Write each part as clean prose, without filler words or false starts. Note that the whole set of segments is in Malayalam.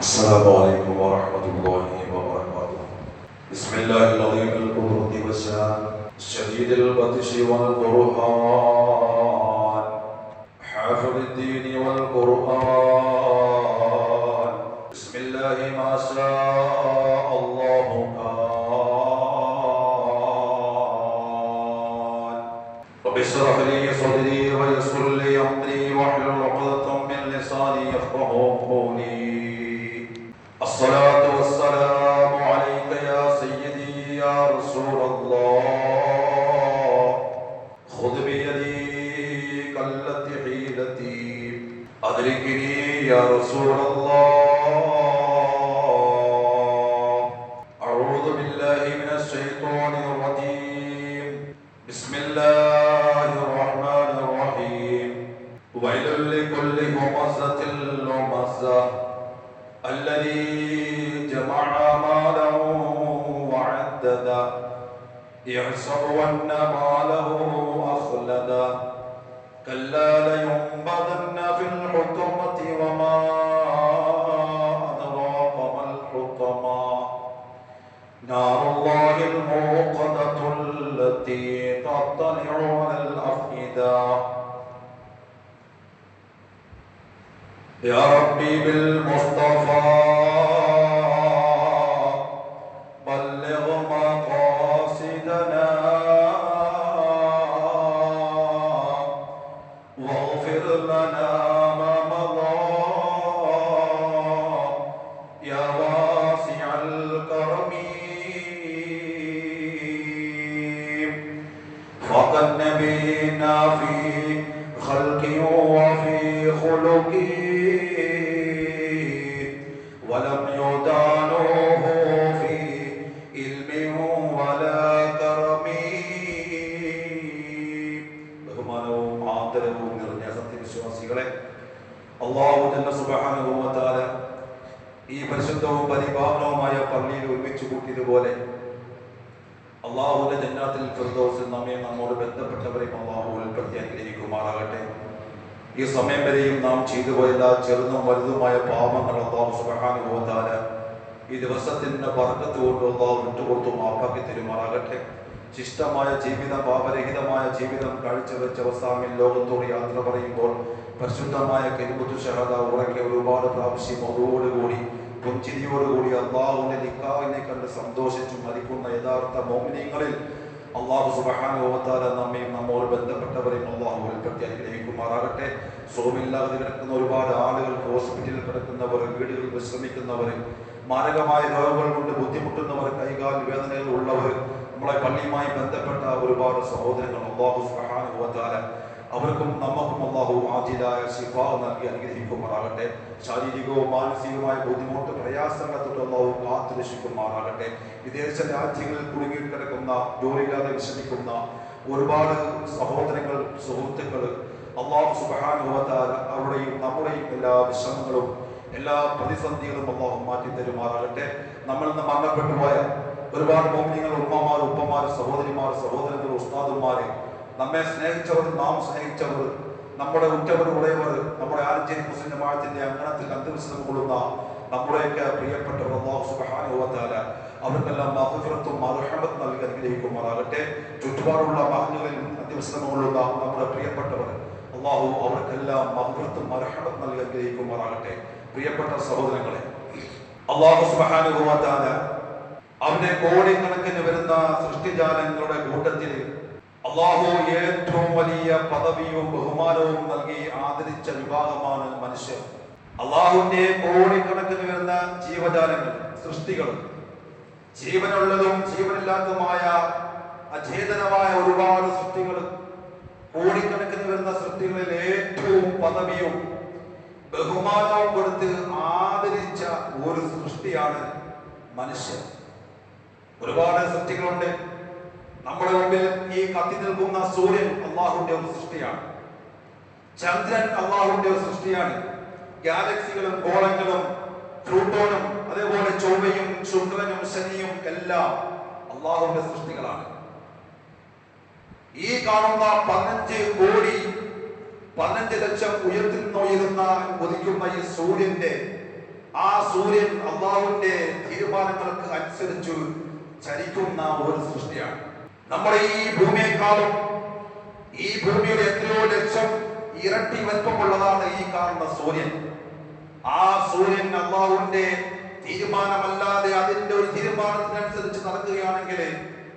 السلام عليكم ورحمة الله وبركاته. بسم الله العظيم القدرة والشان الشديد البطش والبرهان حافظ الدين والقرآن. بسم الله ما شاء الله كان. رب اشرح لي صدري ويسر لي أمري واحلل عقدة من لساني يفقهوا قولي. الصلاة والسلام عليك يا سيدي يا رسول الله. خذ بيدي قلت حيلتي أدركني يا رسول الله. أعوذ بالله من الشيطان الرجيم. بسم الله الرحمن الرحيم. ويل لكل همزة لمزة الذي جمع مالا وعدده يحسب أن ماله أخلده كلا لينبذن في الحطمة وما أدراك ما الحطمة نار الله الموقدة التي تطلع على الأفئدة. يا ربي بالمصطفى بلغ مقاصدنا واغفر لنا ما مضى يا واسع الكرم. فقد نبينا في خلقه وفي خلقه ولم يدانوه في علم ولا كرم. ബഹുമാനവും ആദരവും നിറഞ്ഞ സത്യവിശ്വാസികളെ, അല്ലാഹു ജല്ല സുബ്ഹാനഹു വ തആല ഈ പരിശുദ്ധവും പരിപാവനവുമായ പള്ളിയിൽ ഒരുമിച്ച് കൂട്ടിയതുപോലെ അല്ലാഹുവിന്റെ ജന്നാത്തുൽ ഫിർദൗസിൽ നമ്മെ നമ്മോട് ബന്ധപ്പെട്ടവരെയും അല്ലാഹു ഉൾപ്പെടുത്തി അനുഗ്രഹിക്കുമാറാകട്ടെ. ഈ സമയം വരെയും നാം ചെയ്തു പോയ ചെറുതും വലുതുമായ പാപങ്ങൾ അല്ലാഹു സുബ്ഹാനഹു വ തആല ഈ ദിവസത്തിന്റെ ബർക്കത്ത് കൊണ്ട് അല്ലാഹു വിട്ടുകൊടുത്തു മാപ്പാക്കി തരുമാറാകട്ടെ. ശിഷ്ടമായ ജീവിതം, പാപരഹിതമായ ജീവിതം കാഴ്ചവെച്ച അവസാനം ലോകത്തോട് യാത്ര പറയുമ്പോൾ പരിശുദ്ധമായ കലിമത്തു ഷഹാദ ഉറക്കെ ഒരുപാട് പ്രാവശ്യം അതോടുകൂടി പുഞ്ചിരിയോടുകൂടി അല്ലാഹുവിന്റെ നിക്കാഹിനെ കണ്ട് സന്തോഷിച്ചു മരിക്കുന്ന യഥാർത്ഥ മോമിനീങ്ങളിൽ അല്ലാഹു സുബ്ഹാനഹു വ തആല നമ്മയും നമ്മോട് ബന്ധപ്പെട്ടവരെയും അല്ലാഹു ഉൾപ്പെടുത്തി അനുഗ്രഹിക്കുമാറാകട്ടെ. സുഖമില്ലാതെ കിടക്കുന്ന ഒരുപാട് ആളുകൾ, ഹോസ്പിറ്റലിൽ കിടക്കുന്നവർ, വീടുകളിൽ വിശ്രമിക്കുന്നവർ, മാരകമായ രോഗങ്ങൾ കൊണ്ട് ബുദ്ധിമുട്ടുന്നവർ, കൈകാൽ വേദനകൾ ഉള്ളവർ, നമ്മളെ പള്ളിയുമായി ബന്ധപ്പെട്ട ഒരുപാട് സഹോദരങ്ങൾ അല്ലാഹു സുബ്ഹാനഹു വ തആല അവർക്കും നമുക്കും അല്ലാഹു ആജിലായ ശിഫാ നൽകി അനുഗ്രഹിക്കുമാറാകട്ടെ. ശാരീരികവും മാനസികവുമായ ബുദ്ധിമുട്ട്, പ്രയാസങ്ങളെ തൊട്ട് അല്ലാഹു കാത്തുരക്ഷിക്കുമാറാകട്ടെ. വിദേശ രാജ്യങ്ങളിൽ കുടുങ്ങിക്കിടക്കുന്ന, ജോലിയില്ലാതെ വിഷമിക്കുന്ന ഒരുപാട് സഹോദരങ്ങൾ, സുഹൃത്തുക്കൾ അല്ലാഹു സുബ്ഹാനഹു വ തആല അവരുടെയും നമ്മുടെയും എല്ലാ വിഷമങ്ങളും എല്ലാ പ്രതിസന്ധികളും അല്ലാഹു മാറ്റി തരുമാറാകട്ടെ. നമ്മളിൽ നിന്ന് മരണപ്പെട്ടു പോയ ഒരുപാട് മോമിനികൾ, ഉമ്മമാർ, ഉപ്പമാർ, സഹോദരിമാർ, സഹോദരങ്ങൾ, ഉസ്താദുമാരെ, നമ്മെ സ്നേഹിച്ചവർ, നാം സ്നേഹിച്ചവർ, നമ്മുടെ ഉറ്റവർ, ഉടയവർ, നമ്മുടെ ആലഞ്ചേരി മുസ്ലിം ജമാഅത്തിന്റെ അങ്കണത്തിൽ അന്ത്യവിശ്രമം കൊള്ളുന്ന നമ്മുടെയൊക്കെ പ്രിയപ്പെട്ടവർ അല്ലാഹു സുബ്ഹാനഹു വ തആല അവർക്കെല്ലാം മഗ്ഫിറത്തും മർഹമത്തും നൽകി അനുഗ്രഹിക്കുമാറാകട്ടെ. ചുറ്റുപാടുള്ള മഹല്ലുകളിൽ അന്ത്യവിശ്രമം കൊള്ളുന്ന നമ്മുടെ പ്രിയപ്പെട്ടവർ അല്ലാഹു അവർക്കെല്ലാം മഗ്ഫിറത്തും മർഹമത്തും നൽകി അനുഗ്രഹിക്കുമാറാകട്ടെ. പ്രിയപ്പെട്ട സഹോദരങ്ങളെ, അല്ലാഹു സുബ്ഹാനഹു വ തആല അവന്റെ കോടിക്കണക്കിന് വരുന്ന സൃഷ്ടിജാലങ്ങളുടെ കൂട്ടത്തിൽ അല്ലാഹു ഏറ്റവും വലിയ പദവിയും ബഹുമാനവും നൽകി ആദരിച്ച വിഭാഗമാണ് മനുഷ്യർ. അല്ലാഹുവിന്റെ കോടിക്കണക്കിന് വരുന്ന ജീവജാലങ്ങൾ, സൃഷ്ടികൾ, ജീവനുള്ളതും ജീവനില്ലാത്തതുമായ അചേതനമായ ഒരുപാട് സൃഷ്ടികൾ, കോടിക്കണക്കിന് വരുന്ന സൃഷ്ടികളിൽ ഏറ്റവും പദവിയും ബഹുമാനവും കൊടുത്ത് ആദരിച്ച ഒരു സൃഷ്ടിയാണ് മനുഷ്യർ. ഒരുപാട് സൃഷ്ടികളുണ്ട്. നമ്മുടെ മുമ്പിൽ ഈ കത്തി നിൽക്കുന്ന സൂര്യൻ അല്ലാഹുവിന്റെ ഒരു സൃഷ്ടിയാണ്. ചന്ദ്രൻ അല്ലാഹുവിന്റെ ഒരു സൃഷ്ടിയാണ്. ഗാലക്സികളും ഗോളങ്ങളും പ്ലൂട്ടോണും അതേപോലെ ചൊവ്വയും ശുക്രനും ശനിയും എല്ലാം അല്ലാഹുവിന്റെ സൃഷ്ടികളാണ്. ഈ കാണുന്ന 15 കോടി 15 ലക്ഷം ഉയർത്തുന്ന ഉദിക്കുന്ന ഈ സൂര്യന്റെ ആ സൂര്യൻ അള്ളാഹുവിന്റെ തീരുമാനങ്ങൾക്ക് അനുസരിച്ച് ചലിക്കുന്ന ഒരു സൃഷ്ടിയാണ്. നമ്മുടെ ഈ ഭൂമിയെക്കാളും ഈ ഭൂമിയുടെ എത്രയോ ലക്ഷം ഇരട്ടി വലിപ്പമുള്ളതാണ് ഈ കാണുന്ന സൂര്യൻ. ആ സൂര്യൻ അള്ളാഹുവിന്റെ തീരുമാനമല്ലാതെ അതിന്റെ ഒരു തീരുമാനത്തിനനുസരിച്ച് നടക്കുകയാണെങ്കിൽ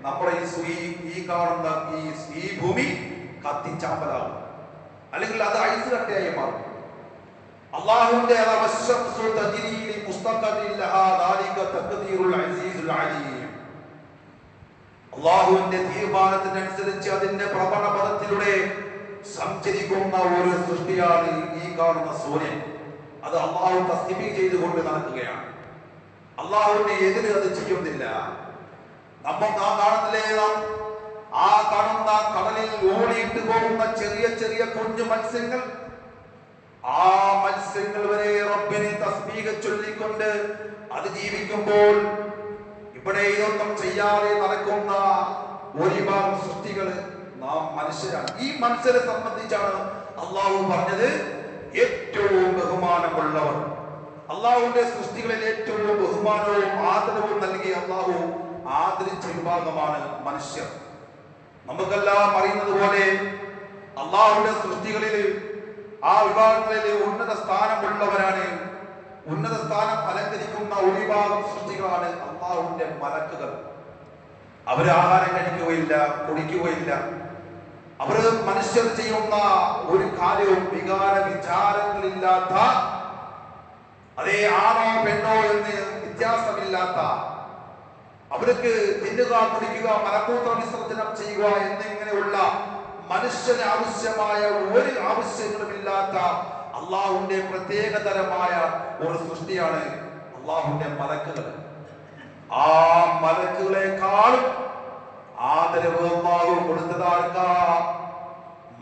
നമ്മുടെ ഈ കാണുന്ന ഈ ഭൂമി കത്തിച്ചാമ്പലാകും, അല്ലെങ്കിൽ അത് ഐസ് കട്ടയായി മാറും. അള്ളാഹുവിന്റെ അള്ളാഹുവിന്റെ തീരുമാനത്തിനനുസരിച്ച് അതിന്റെ പ്രവണപഥത്തിലൂടെ സഞ്ചരിക്കുന്ന ഒരു സൃഷ്ടിയാണ് ഈ കാണുന്ന സൂര്യൻ. അത് അള്ളാഹു തസ്ബീഹ് ചെയ്തുകൊണ്ട് നടക്കുകയാണ്. അള്ളാഹുവിന്റെ എതിര് അത് ചെയ്യുന്നില്ല. നാം കാണുന്നില്ലേ, ആ കാണുന്ന കടലിൽ ഓടിയിട്ട് പോകുന്ന ചെറിയ ചെറിയ കുഞ്ഞു മത്സ്യങ്ങൾ, ആ മത്സ്യങ്ങൾ വരെ റബ്ബിനെ തസ്ബീഹ് ചൊല്ലിക്കൊണ്ട് അത് ജീവിക്കുമ്പോൾ ഇവിടെ ഇതൊന്നും ചെയ്യാതെ നടക്കുന്ന ഒരുപാട് സൃഷ്ടികൾ നാം മനുഷ്യരാണ്. ഈ മനുഷ്യരെ സംബന്ധിച്ചാണ് അള്ളാഹു പറഞ്ഞത് ഏറ്റവും ബഹുമാനമുള്ളവർ. അള്ളാഹുവിന്റെ സൃഷ്ടികളിൽ ഏറ്റവും ബഹുമാനവും ആദരവും നൽകി അള്ളാഹു ആദരിച്ച വിഭാഗമാണ് മനുഷ്യർ. നമുക്കെല്ലാം അറിയുന്നത് പോലെ അള്ളാഹുവിന്റെ സൃഷ്ടികളിൽ ആ വിഭാഗങ്ങളിൽ ഉന്നത സ്ഥാനമുള്ളവരാണ്, ഉന്നത സ്ഥാനം അലങ്കരിക്കുന്ന ഒരു വിഭാഗം സൃഷ്ടികളാണ് അള്ളാഹുവിന്റെ മലക്കുകൾ. അവര് ആഹാരം കഴിക്കുകയില്ല, കുടിക്കുകയില്ല. അവര് മനുഷ്യർ ചെയ്യുന്ന ഒരു കാര്യവും വിചാരങ്ങളില്ലാത്ത, അതേ ആണോ പെണ്ണോ എന്ന് വ്യത്യാസമില്ലാത്ത, അവർക്ക് തിന്നുക, കുടിക്കുക, മലമൂത്ര വിസർജനം ചെയ്യുക എന്നിങ്ങനെയുള്ള മനുഷ്യന് ആവശ്യമായ ഒരു ആവശ്യങ്ങളുമില്ലാത്ത അള്ളാഹുവിന്റെ പ്രത്യേകതരമായ ഒരു സൃഷ്ടിയാണ് അള്ളാഹുവിന്റെ മലക്കുകൾ. ആ മലക്കുകളെക്കാളും ആദരവ് അള്ളാഹു കൊടുത്തതാർക്കാ?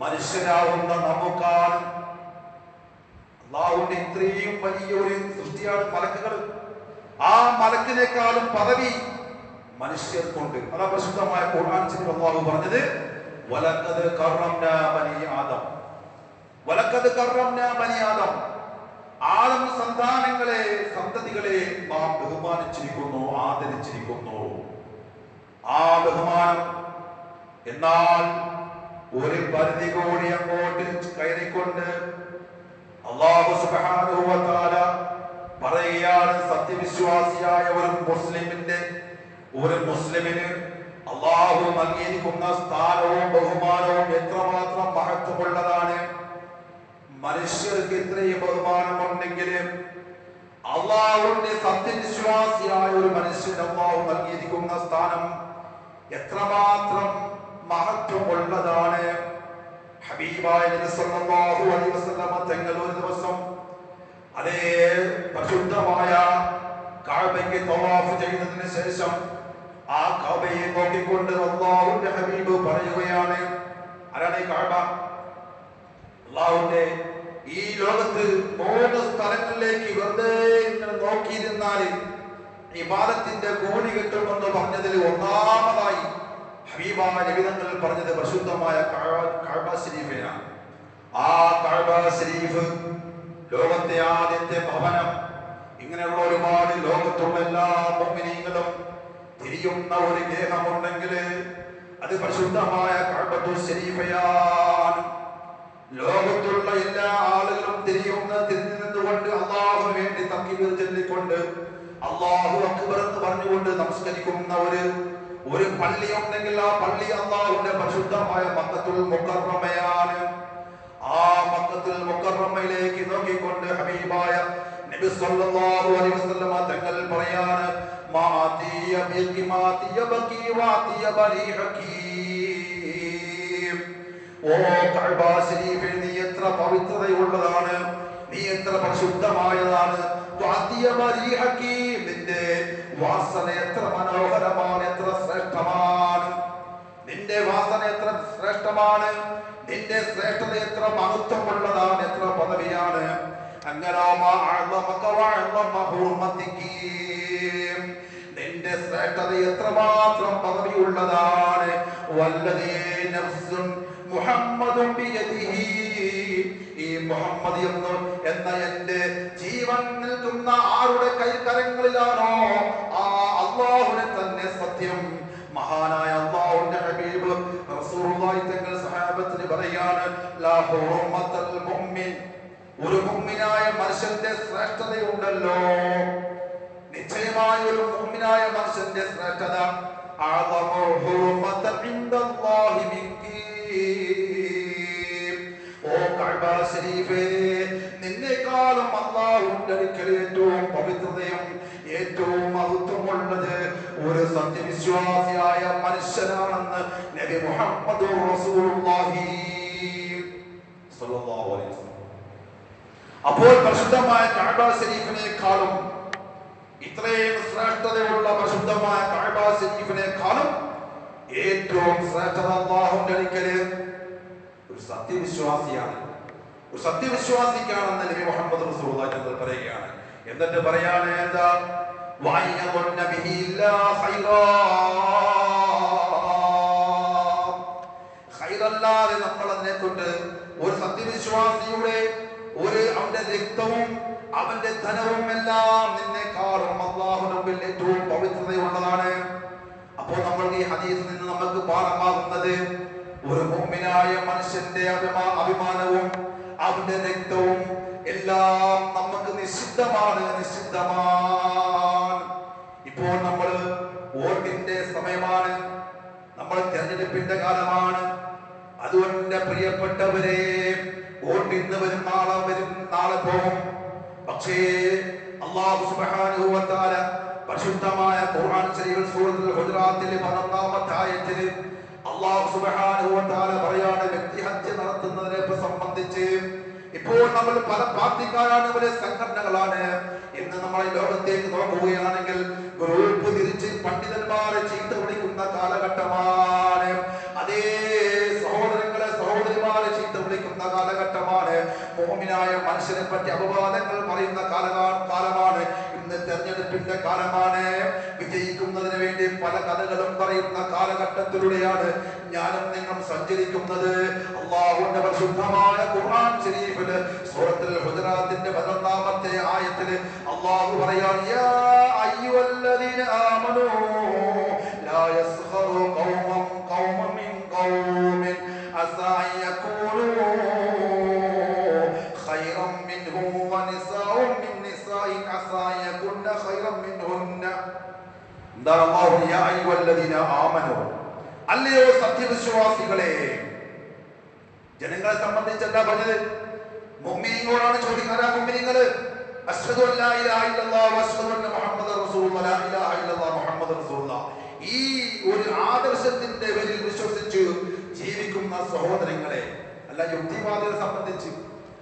മനുഷ്യരാകുന്ന നമുക്കാണ്. അള്ളാഹുവിന്റെ ഇത്രയും വലിയൊരു സൃഷ്ടിയാണ് മലക്കുകൾ. ആ മലക്കിനേക്കാളും പദവി മനുഷ്യർക്കുണ്ട്. അതാ പ്രസിദ്ധമായ ഖുർആനിൽ അള്ളാഹു പറഞ്ഞത് വലഖദ് കറംനാ ബനി ആദം. വലഖദ് കറംനാ ബനി ആദം. ആദം സന്തതികളെ നാം ബഹുമാനിച്ചിരിക്കുന്നു, ആദരിച്ചിരിക്കുന്നു. ആ ബഹുമാനം എന്നാൽ ഒരു പരിധി കൂടി അങ്ങോട്ട് കയറിക്കൊണ്ട് അല്ലാഹു സുബ്ഹാനഹു വ തആല പറയുകയാണ്, സത്യവിശ്വാസിയായ ഒരു മുസ്ലിമിന് അള്ളാഹു നൽകിയിരിക്കുന്ന സ്ഥാനവും ബഹുമാനവും എത്രമാത്രം മഹത്വമുള്ളതാണ്. മനുഷ്യർക്ക് ഇത്രയും ബഹുമാനമുണ്ടെങ്കിൽ അള്ളാഹുവിന്റെ സത്യവിശ്വാസിയായ ഒരു മനുഷ്യന് അള്ളാഹു നൽകിയിരിക്കുന്ന സ്ഥാനം എത്രമാത്രം മഹത്വമുള്ളതാണ്. ഹബീബായ നബി സല്ലല്ലാഹു അലൈഹി വസല്ലം തങ്ങൾ ഒരു ദിവസം അതേ പരിശുദ്ധമായ കഅബയ്ക്ക് തവാഫ് ചെയ്തതിനു ശേഷം ആ കഅബയെ നോക്കിക്കൊണ്ട് അല്ലാഹുവിന്റെ ഹബീബ് പറയുകയാണ്, ആരാണ് ഈ കഅബ? അല്ലാഹുവിന്റെ ഈ ലോകത്ത് 3 സ്ഥലങ്ങളിലേക്ക് വെറുതെ ഇങ്ങനെ നോക്കിയിരുന്നാൽ ഇബാദത്തിന്റെ കൂലി കിട്ടുമെന്ന് പറഞ്ഞതിൽ ഒന്നാമതായി ഹബീബായ നബി തങ്ങൾ പറഞ്ഞത് പരിശുദ്ധമായ കഅബ ശരീഫിനാണ്. ആ കഅബ ശരീഫ് ലോകത്തെ ആദ്യത്തെ ഭവനം. ഇങ്ങനെയുള്ള ഒരുപാട് ലോകത്തുള്ള എല്ലാ മുഅ്മിനീങ്ങളും തിരിയുന്ന ഒരു ഗേഹമുണ്ടെങ്കിൽ അത് പരിശുദ്ധമായ കഅബത്തു ശരീഫയാണ്. ലോകത്തുള്ള എല്ലാ ആളുകളും തിരിഞ്ഞുകൊണ്ട് അല്ലാഹുവിന് വേണ്ടി തക്ബീർ ചൊല്ലിക്കൊണ്ട് അല്ലാഹു അക്ബർ എന്ന് പറഞ്ഞുകൊണ്ട് നമസ്കരിക്കുന്ന ഒരു പള്ളി ഉണ്ടെങ്കിൽ ആ പള്ളി അല്ലാഹുവിന്റെ പരിശുദ്ധമായ മക്കത്തുൽ മുക്കറമയാണ്. ആ മക്കത്തുൽ മുക്കറമയിലേക്ക് നോക്കിക്കൊണ്ട് ഹബീബായ നബി സല്ലല്ലാഹു അലൈഹി വസല്ലം തങ്ങൾ പറയാണ്, മാതിയ ബിഖി മാതിയ ബഖി വാതിയ ബരീഹകീം. ഓ കഅബ ശരീഫേ, നീ എത്ര പവിത്രതയുള്ളതാണ്, നീ എത്ര പരിശുദ്ധമായതാണ്. വാതിയ ബരീഹകീം, നിന്റെ വാസന എത്ര മനോഹരമാണ്, എത്ര ശ്രേഷ്ഠമാണ്. നിന്റെ വാസന എത്ര ശ്രേഷ്ഠമാണ്, നിന്റെ ശ്രേഷ്ഠത എത്ര മഹത്വമുള്ളതാണ്, എത്ര പദവിയാണ്. നിന്റെ ശ്രേഷ്ഠത എത്രമാത്രം പദവിയുള്ളതാണ്. വല്ലദീ നഫ്സുൻ മുഹമ്മദുൻ ബിയദിഹി ഈ മുഹമ്മദ് എന്ന എന്റെ ജീവൻ നിൽക്കുന്ന ആരുടെ കരങ്ങളിലാണോ ആ അല്ലാഹുവിനെ തന്നെ സത്യം. മഹാനായ അല്ലാഹുവിന്റെ ഹബീബ് റസൂലുള്ളാഹി തങ്ങൾ സഹാബത്തിന് പറയാണ്, ലാ ഹുർമത്തൽ മുഅ്മിൻ, ഒരു മുഅ്മിനായ മനുഷ്യന്റെ ശ്രേഷ്ഠതയുണ്ടല്ലോ, നിശ്ചയമായ ഒരു മുഅ്മിനായ മനുഷ്യന്റെ ശ്രേഷ്ഠത അഅ്ളമു ഹുർമത്തൻ ഇൻദല്ലാഹി മിൻകി. ഓ കഅബ ശരീഫേ, നിന്നെക്കാളും അല്ലാഹുവിന്റെ അടുക്കൽ ഏറ്റവും പവിത്രതയും ഏറ്റവും മഹത്വമുള്ളത് ഒരു സത്യവിശ്വാസിയായ മനുഷ്യനാണെന്ന് നബി മുഹമ്മദ് റസൂലുള്ളാഹി സ്വല്ലല്ലാഹു അലൈഹി വസല്ലം. അപ്പോൾ പരിശുദ്ധമായ കഅബ ശരീഫിനെക്കാളും, ഇത്രയും ശ്രേഷ്ഠതയുള്ള പരിശുദ്ധമായ കഅബ ശരീഫിനെക്കാളും ഏറ്റവും ശ്രേഷ്ഠത അല്ലാഹുവിന്റെ അടുക്കൽ ഒരു സത്യവിശ്വാസിയാണ്, ഒരു സത്യവിശ്വാസിക്കാണെന്ന് നബി മുഹമ്മദ് റസൂലുള്ളാഹി തങ്ങൾ പറയുകയാണ്. എന്നിട്ട് പറയാണ് എന്താ, വഅയ്യദുന്ന ബിഹി ഇല്ലാ ഖൈറാ, ഖൈറല്ലാതെ നമ്മൾ അതിനെ തൊട്ട് ഒരു സത്യവിശ്വാസിയുടെ അവന്റെ രക്തവും അവന്റെ ധനവും എല്ലാം നിന്നെക്കാളും അല്ലാഹുവിന്റെ മുമ്പിൽ ഏറ്റവും പവിത്രതയുള്ളതാണ്. അപ്പോൾ നമ്മൾക്ക് ഈ ഹദീസിൽ നിന്ന് നമുക്ക് പാഠമാകുന്നത്, ഒരു മുഅ്മിനായ മനുഷ്യന്റെ അഭിമാനവും അവന്റെ രക്തവും എല്ലാം നമുക്ക് നിഷിദ്ധമാണ്. ഇപ്പോൾ നമ്മൾ വോട്ടിന്റെ സമയമാണ്, നമ്മൾ തെരഞ്ഞെടുപ്പിന്റെ കാലമാണ്. അതുകൊണ്ട് പ്രിയപ്പെട്ടവരെ, വോട്ട് ഇന്ന് വരും, നാളെ പോകും. പക്ഷേ അല്ലാഹു സുബ്ഹാനഹു വ തആല പരിശുദ്ധമായ ഖുർആൻ ശരീഫ് സൂറത്തുൽ ഹുജറാത്തിലെ 11ാമത്തെ ആയത്തിൽ അല്ലാഹു സുബ്ഹാനഹു വ തആല പറയാണ്, വ്യക്തിഹത്യ നടത്തുന്നതിനെ സംബന്ധിച്ച് ഇപ്പോൾ നമ്മൾ പല പാർട്ടിക്കാരാണ്, പല സംഘടനകളാണ്. ഇന്ന് നമ്മൾ ഈ ലോകത്തേക്ക് നോക്കുകയാണെങ്കിൽ ഗ്രൂപ്പ് തിരിച്ച് പണ്ഡിതന്മാരെ ചീത്ത വിളിക്കുന്ന കാലഘട്ടമാണ്. അതേ സഹോദരങ്ങളെ സഹോദരിമാരെ ചീത്ത വിളിക്കുന്ന കാലഘട്ടമാണ്. മുഅ്മിനായ മനുഷ്യനെ പറ്റി അപവാദങ്ങൾ പറയുന്ന കാലമാണ്. ഇന്ന് തെരഞ്ഞെടുപ്പിന്റെ കാലമാണ്. വിജയിക്കുന്നതിന് വേണ്ടി പല കഥകളും പറയുന്ന കാലഘട്ടത്തിലൂടെയാണ് ഞാനും നിങ്ങളും സഞ്ചരിക്കുന്നത്. അല്ലാഹുവിന്റെ പരിശുദ്ധമായ ഖുർആൻ ശരീഫില് സൂറത്തുൽ ഹുജറാത്തിന്റെ 11ാമത്തെ ആയത്തില് അല്ലാഹു പറയാണ്, യാ അയ്യുഹല്ലദീന ആമനൂ ലാ യസ്ഖറു ഖൗമൻ മിൻ ഖൗമിൻ അസാ യകൂനൂ ഖൈറൻ മിൻഹും വനിസാഉൻ മിൻ നിസാഇൻ അസാ യകുന്ന ഖൈറൻ മിൻഹുന്ന. എന്താണ് അല്ലാഹു യാ അയ്യുഹല്ലദീന ആമനൂ, അല്ലയോ സത്യവിശ്വാസികളെ. ജനങ്ങളെ സംബന്ധിച്ച് എന്താ പറഞ്ഞത്? മുഅ്മിനീങ്ങളോടാണ് ചോദിക്കുന്നത്. ആരാ മുഅ്മിനീങ്ങൾ? അശ്ഹദു അല്ലാ ഇലാഹ ഇല്ലല്ലാഹ് വഅശ്ഹദു അന്ന മുഹമ്മദർ റസൂലുള്ളാഹ്, ലാ ഇലാഹ ഇല്ലല്ലാഹ് മുഹമ്മദർ റസൂലുള്ളാഹ്. ഈ ഒരു ആദർശത്തിന്റെ പേരിൽ വിശ്വസിച്ച് ജീവിക്കുന്ന സഹോദരങ്ങളെ, അല്ല യുക്തിവാദികളെ സംബന്ധിച്ച്,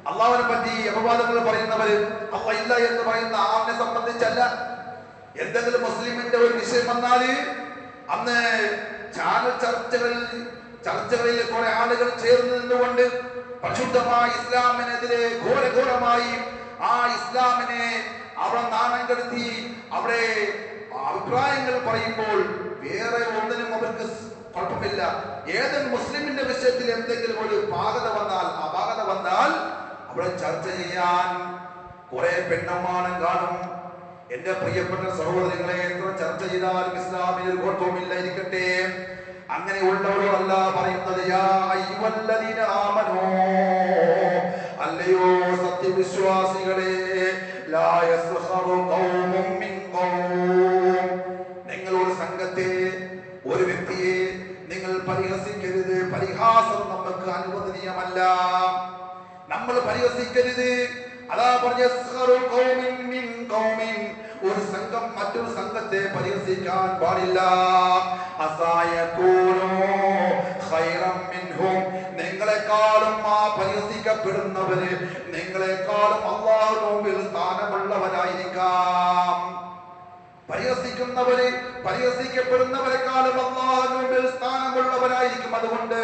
അല്ലാഹുവിനെ പറ്റി അപവാദങ്ങൾ പറയുന്നവര്, അല്ലാഹ് ഇല്ല എന്ന് പറയുന്ന ആളിനെ സംബന്ധിച്ചല്ല. എന്തെങ്കിലും മുസ്ലിമിന്റെ ഒരു വിഷയം വന്നാല് അന്ന് ചാനൽ ചർച്ചകളിൽ കുറെ ആളുകൾ ചേർന്ന് നിന്നുകൊണ്ട് പരിശുദ്ധമായ ഇസ്ലാമിനെതിരെ ഘോരഘോരമായി ആ ഇസ്ലാമിനെ അവിടെ നാണം കെടുത്തി അവിടെ അഭിപ്രായങ്ങൾ പറയുമ്പോൾ വേറെ ഒന്നിനും അവർക്ക് കുഴപ്പമില്ല. ഏതെങ്കിലും മുസ്ലിമിന്റെ വിഷയത്തിൽ എന്തെങ്കിലും ഒരു അപാകത വന്നാൽ അവിടെ ചർച്ച ചെയ്യാൻ കുറെ പെണ്ണമ്മാനം കാണും. എന്റെ പ്രിയപ്പെട്ട സഹോദരങ്ങളെ, എത്ര ചർച്ച ചെയ്താലും ഇസ്ലാമിൽ ഒരു കുഴപ്പമില്ല ഇരിക്കട്ടെ. അങ്ങനെയുള്ളവരോടല്ല പറയുന്നത്, യാ അയ്യുഹല്ലദീന ആമനൂ, അല്ലയോ സത്യവിശ്വാസികളെ, ലാ യസ്ഖറു ഖൗമുൻ മിൻ ഖൗം, നിങ്ങൾ ഒരു സംഘത്തെ, ഒരു വ്യക്തിയെ നിങ്ങൾ പരിഹസിക്കരുത്. പരിഹാസം നമുക്ക് അനുവദനീയമല്ല. നമ്മൾ പരിഹസിക്കരുത്. അതാ പറഞ്ഞ ഒരു സംഘം മറ്റൊരു സംഘത്തെ പരിഹസിക്കാൻ പാടില്ല. നിങ്ങളെക്കാളും ആ പരിഹസിക്കപ്പെടുന്നവര് നിങ്ങളെക്കാളും അല്ലാഹുവിന്റെ മുമ്പിൽ സ്ഥാനമുള്ളവരായിരിക്കാം. പരിഹസിക്കപ്പെടുന്നവരെക്കാളും അല്ലാഹുവിന്റെ മുമ്പിൽ സ്ഥാനമുള്ളവരായിരിക്കും. അതുകൊണ്ട്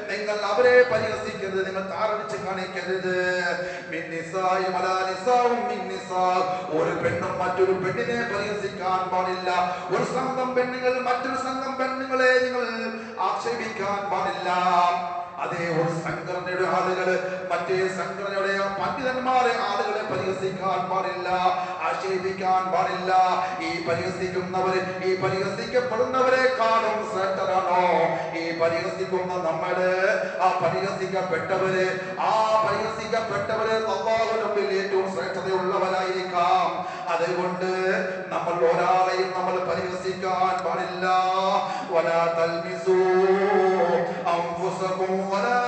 നിങ്ങൾ അവരെ പരിഹസിക്കരുത്, നിങ്ങൾ താറടിച്ച് കാണിക്കരുത്. ഒരു പെണ്ണും മറ്റൊരു പെണ്ണിനെ പരിഹസിക്കാൻ പാടില്ല. ഒരു സംഘം പെണ്ണുങ്ങൾ മറ്റൊരു സംഘം പെണ്ണുങ്ങളെ നിങ്ങൾ ആക്ഷേപിക്കാൻ പാടില്ല. അതേ ഒരു സംഘടനയുടെ ആളുകള് മറ്റേ സംഘടനയുടെ പണ്ഡിതന്മാരെ ആളുകളെ പരിഹസിക്കാൻ പാടില്ല, ആക്ഷേപിക്കാൻ പാടില്ല. ഈ പരിഹസിക്കുന്നവര് ഈ പരിഹസിക്കപ്പെടുന്നവരെക്കാളും ശ്രേഷ്ഠരാണോ ഈ പരിഹസിക്കുന്ന നമ്മള്? ആ പരിഹസിക്കപ്പെട്ടവര് അല്ലാഹുവിന്റെ മുമ്പിൽ ഏറ്റവും ശ്രേഷ്ഠതയുള്ളവരായിരിക്കാം. അതുകൊണ്ട് നമ്മൾ ഒരാളെയും നമ്മൾ പരിഹസിക്കാൻ പാടില്ല. വലാ തൽമിസൂ അൻഫുസകും വലാ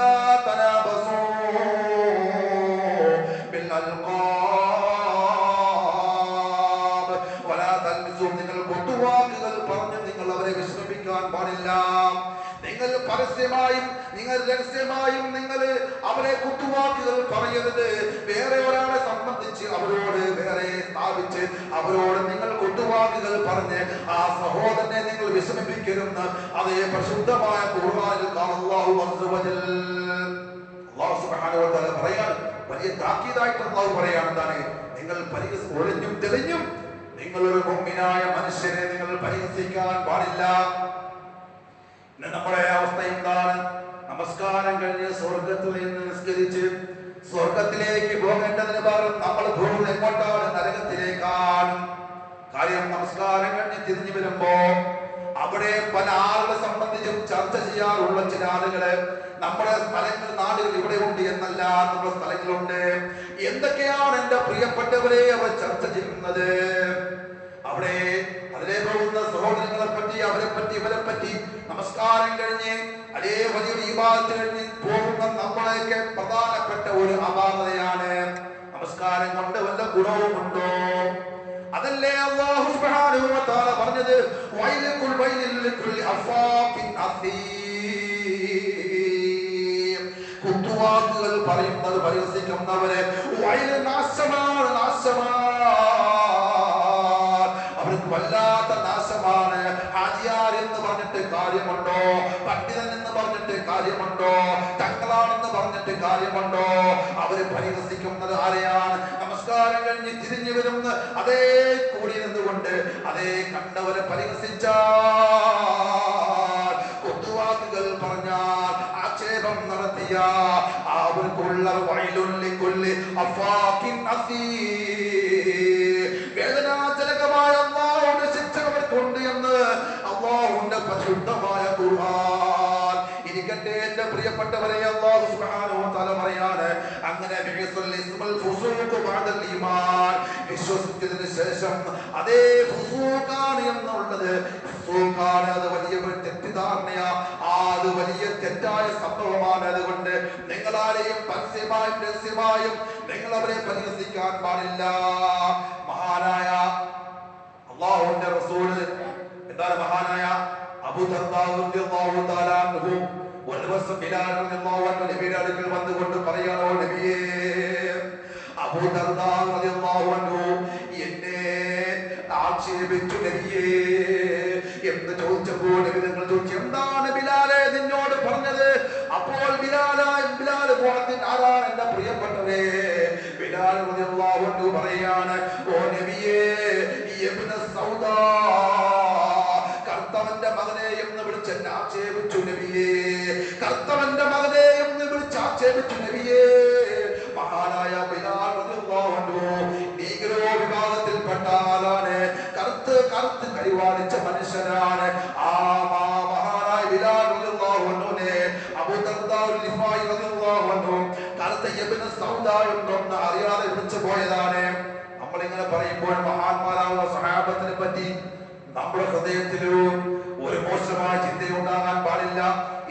തനാബസൂ ബിൽ അൽഖാബ്. വലാ തൽമിസൂ, നിങ്ങൾ കുത്തുവാക്കുകൾ പറഞ്ഞ് നിങ്ങൾ അവരെ വിഷമിപ്പിക്കാൻ പാടില്ല. നിങ്ങൾ പരസ്യമായും നിങ്ങൾ രഹസ്യമായും നിങ്ങൾ അവരെ കുത്തുവാക്കുകൾ പറയരുത്. വേറെ ഒരാളെ സംബന്ധിച്ച് അവരോട് വേറെ സ്ഥാപിച്ച് അവരോട് നിങ്ങൾ കുത്തുവാക്കുകൾ പറഞ്ഞ് ആ സഹോദരനെ നിങ്ങൾ വിഷമിപ്പിക്കരുന്ന് അതേ പരിശുദ്ധമായ ഖുർആനിൽ അല്ലാഹു സുബ്ഹാനഹു വ തആല പറയാൻ വലിയ താക്കീതായിട്ട് അല്ലാഹു പറയാണ്. എന്താണ്? നിങ്ങൾ ഒളിഞ്ഞും തെളിഞ്ഞും നിങ്ങളൊരു മുഅ്മിനായ മനുഷ്യനെ നിങ്ങൾ പരിഹസിക്കാൻ പാടില്ല. നമ്മുടെ അവസ്ഥ എന്താണ്? നമസ്കാരം കഴിഞ്ഞ് സ്വർഗത്തിൽ നിന്ന് നിസ്കരിച്ച് സ്വർഗത്തിലേക്ക് പോകേണ്ടതിന് പകരം നമ്മൾ പോകുന്നത് എങ്ങോട്ടാണ്? നരകത്തിലേക്കാണ്. കാര്യം നമസ്കാരം കഴിഞ്ഞ് തിരിഞ്ഞു വരുമ്പോ അവിടെ പല ആളുകളെ സംബന്ധിച്ചും ചർച്ച ചെയ്യാറുള്ള ചില ആളുകള് നമ്മുടെ സ്ഥലങ്ങൾ നാടുകൾ ഇവിടെ ഉണ്ട് എന്നല്ല, നമ്മുടെ സ്ഥലങ്ങളുണ്ട്. എന്തൊക്കെയാണ് എന്റെ പ്രിയപ്പെട്ടവരെ അവർ ചർച്ച ചെയ്യുന്നത്? അവിടെ അതിലെ പോകുന്ന സഹോദരങ്ങളെ പറ്റി, അവരെ പറ്റി, ഇവരെ പറ്റി നമസ്കാരം കഴിഞ്ഞ് അതേ വലിയൊരു ഇബാദത്ത് കഴിഞ്ഞ് പോകുന്ന നമ്മളെയൊക്കെ പ്രധാനപ്പെട്ട ഒരു അപാകതയാണ് നമസ്കാരം കൊണ്ട് വല്ല ഗുണവുമുണ്ടോ? അതല്ലേ അല്ലാഹു സുബ്ഹാനഹു വ തആല പറഞ്ഞത്, വൈലകുൽ വൈലിൽ അഫാഖിൻ അസീം. കുത്തുവാക്കുകൾ പറയുന്നത് പരിഹസിക്കുന്നവരെ വൈല് നാശമാണ്, അവർക്ക് വല്ലാത്ത നാശമാണ്. ഹാജിയാർ എന്ന് പറഞ്ഞിട്ട് കാര്യമുണ്ടോ? പണ്ഡിതൻ എന്ന് പറഞ്ഞിട്ട് കാര്യമുണ്ടോ? തങ്ങളാണെന്ന് പറഞ്ഞിട്ട് കാര്യമുണ്ടോ? അവര് പരിഹസിക്കുന്നത് ആരെയാണ്? നമസ്കാരം കഴിഞ്ഞ് തിരിഞ്ഞു വരുന്ന അതേ കൂടി നിന്നുകൊണ്ട് അതേ കണ്ടവരെ പരിഹസിച്ചാൽ, കുത്തുവാക്കുകൾ പറഞ്ഞാൽ, ആക്ഷേപം നടത്തിയ അവർക്കുള്ള വേദനാജനകമായ അല്ലാഹുവിന്റെ ശിക്ഷ അവർക്കുണ്ട് എന്ന് അല്ലാഹുവിന്റെ പരിശുദ്ധമായ ഖുർആൻ. ഇരിക്കട്ടെ എന്റെ പ്രിയപ്പെട്ടവരെ, അല്ലാഹു സുബ്ഹാനഹു വ തആല പറയാണ്, അങ്ങനെ വിശ്വസിച്ചതിന് ശേഷം അതേ ഫുസൂഖാണ് എന്നുള്ളത്, ഫുസൂഖാണ്, അത് വലിയ തെറ്റിദ്ധാരണയാ, അത് വലിയ തെറ്റായ സംഭവമാണ്. അതുകൊണ്ട് നിങ്ങളാരെയും പരസ്യമായും രഹസ്യമായും നിങ്ങൾ അവരെ പരിഹസിക്കാൻ പാടില്ല. മഹാനായ അല്ലാഹുവിന്റെ റസൂൽ എന്താണ്? മഹാനായ അബൂ ദർദാ റളിയല്ലാഹു തആല അൻഹു ഒരു ദിവസം ബിലാൽ റളിയല്ലാഹു അൻഹു നബിയുടെ അടുക്കൽ വന്നുകൊണ്ട് പറയാനോ, നബിയേ, അബൂ ദർദാ റളിയല്ലാഹു അൻഹു എന്നെ ആക്ഷേപിച്ചു നബിയേ എന്ന് ചോദിച്ചപ്പോൾ നബി തങ്ങൾ ചോദിച്ചു, എന്താണ് ബിലാലെ നിന്നോട് പറഞ്ഞത്? അപ്പോൾ ബിലാൽ ആരാണ്? എന്റെ പ്രിയപ്പെട്ടവരെ, ബിലാൽ റളിയല്ലാഹു അൻഹു പറയാണ്, ഓ നബിയേ, ഇബ്നു സൗദാ, കർത്തവന്റെ മകനെ എന്ന് വിളിച്ച് എന്നെ ആക്ഷേപിച്ചു നബിയേ, കർത്തവന്റെ മകനെ എന്ന് വിളിച്ച് ആക്ഷേപിച്ചു നബിയേ. മഹാനായ ബിലാൽ റളിയല്ലാഹു അൻഹു നീഗ്രോ വിഭാഗത്തിൽപ്പെട്ട ആളാണ്, കറുത്ത് കരിവാളിച്ച മനുഷ്യനാണ്. ആ മഹാനായ ബിലാൽ റളിയല്ലാഹു അൻഹുവിനെ അബൂ ദർദാ ലിഫായി റളിയല്ലാഹു അൻഹു കറുത്ത ഇബ്നു സൗദാ എന്നൊന്ന് അറിയാതെ വിളിച്ചു പോയതാണ്. നമ്മളിങ്ങനെ പറയുമ്പോൾ മഹാന്മാരാവുന്ന സഹാബത്തിനെ പറ്റി നമ്മുടെ ഹൃദയത്തിൽ ഒരു മോശമായ ചിന്തയുണ്ടാകാൻ പാടില്ല.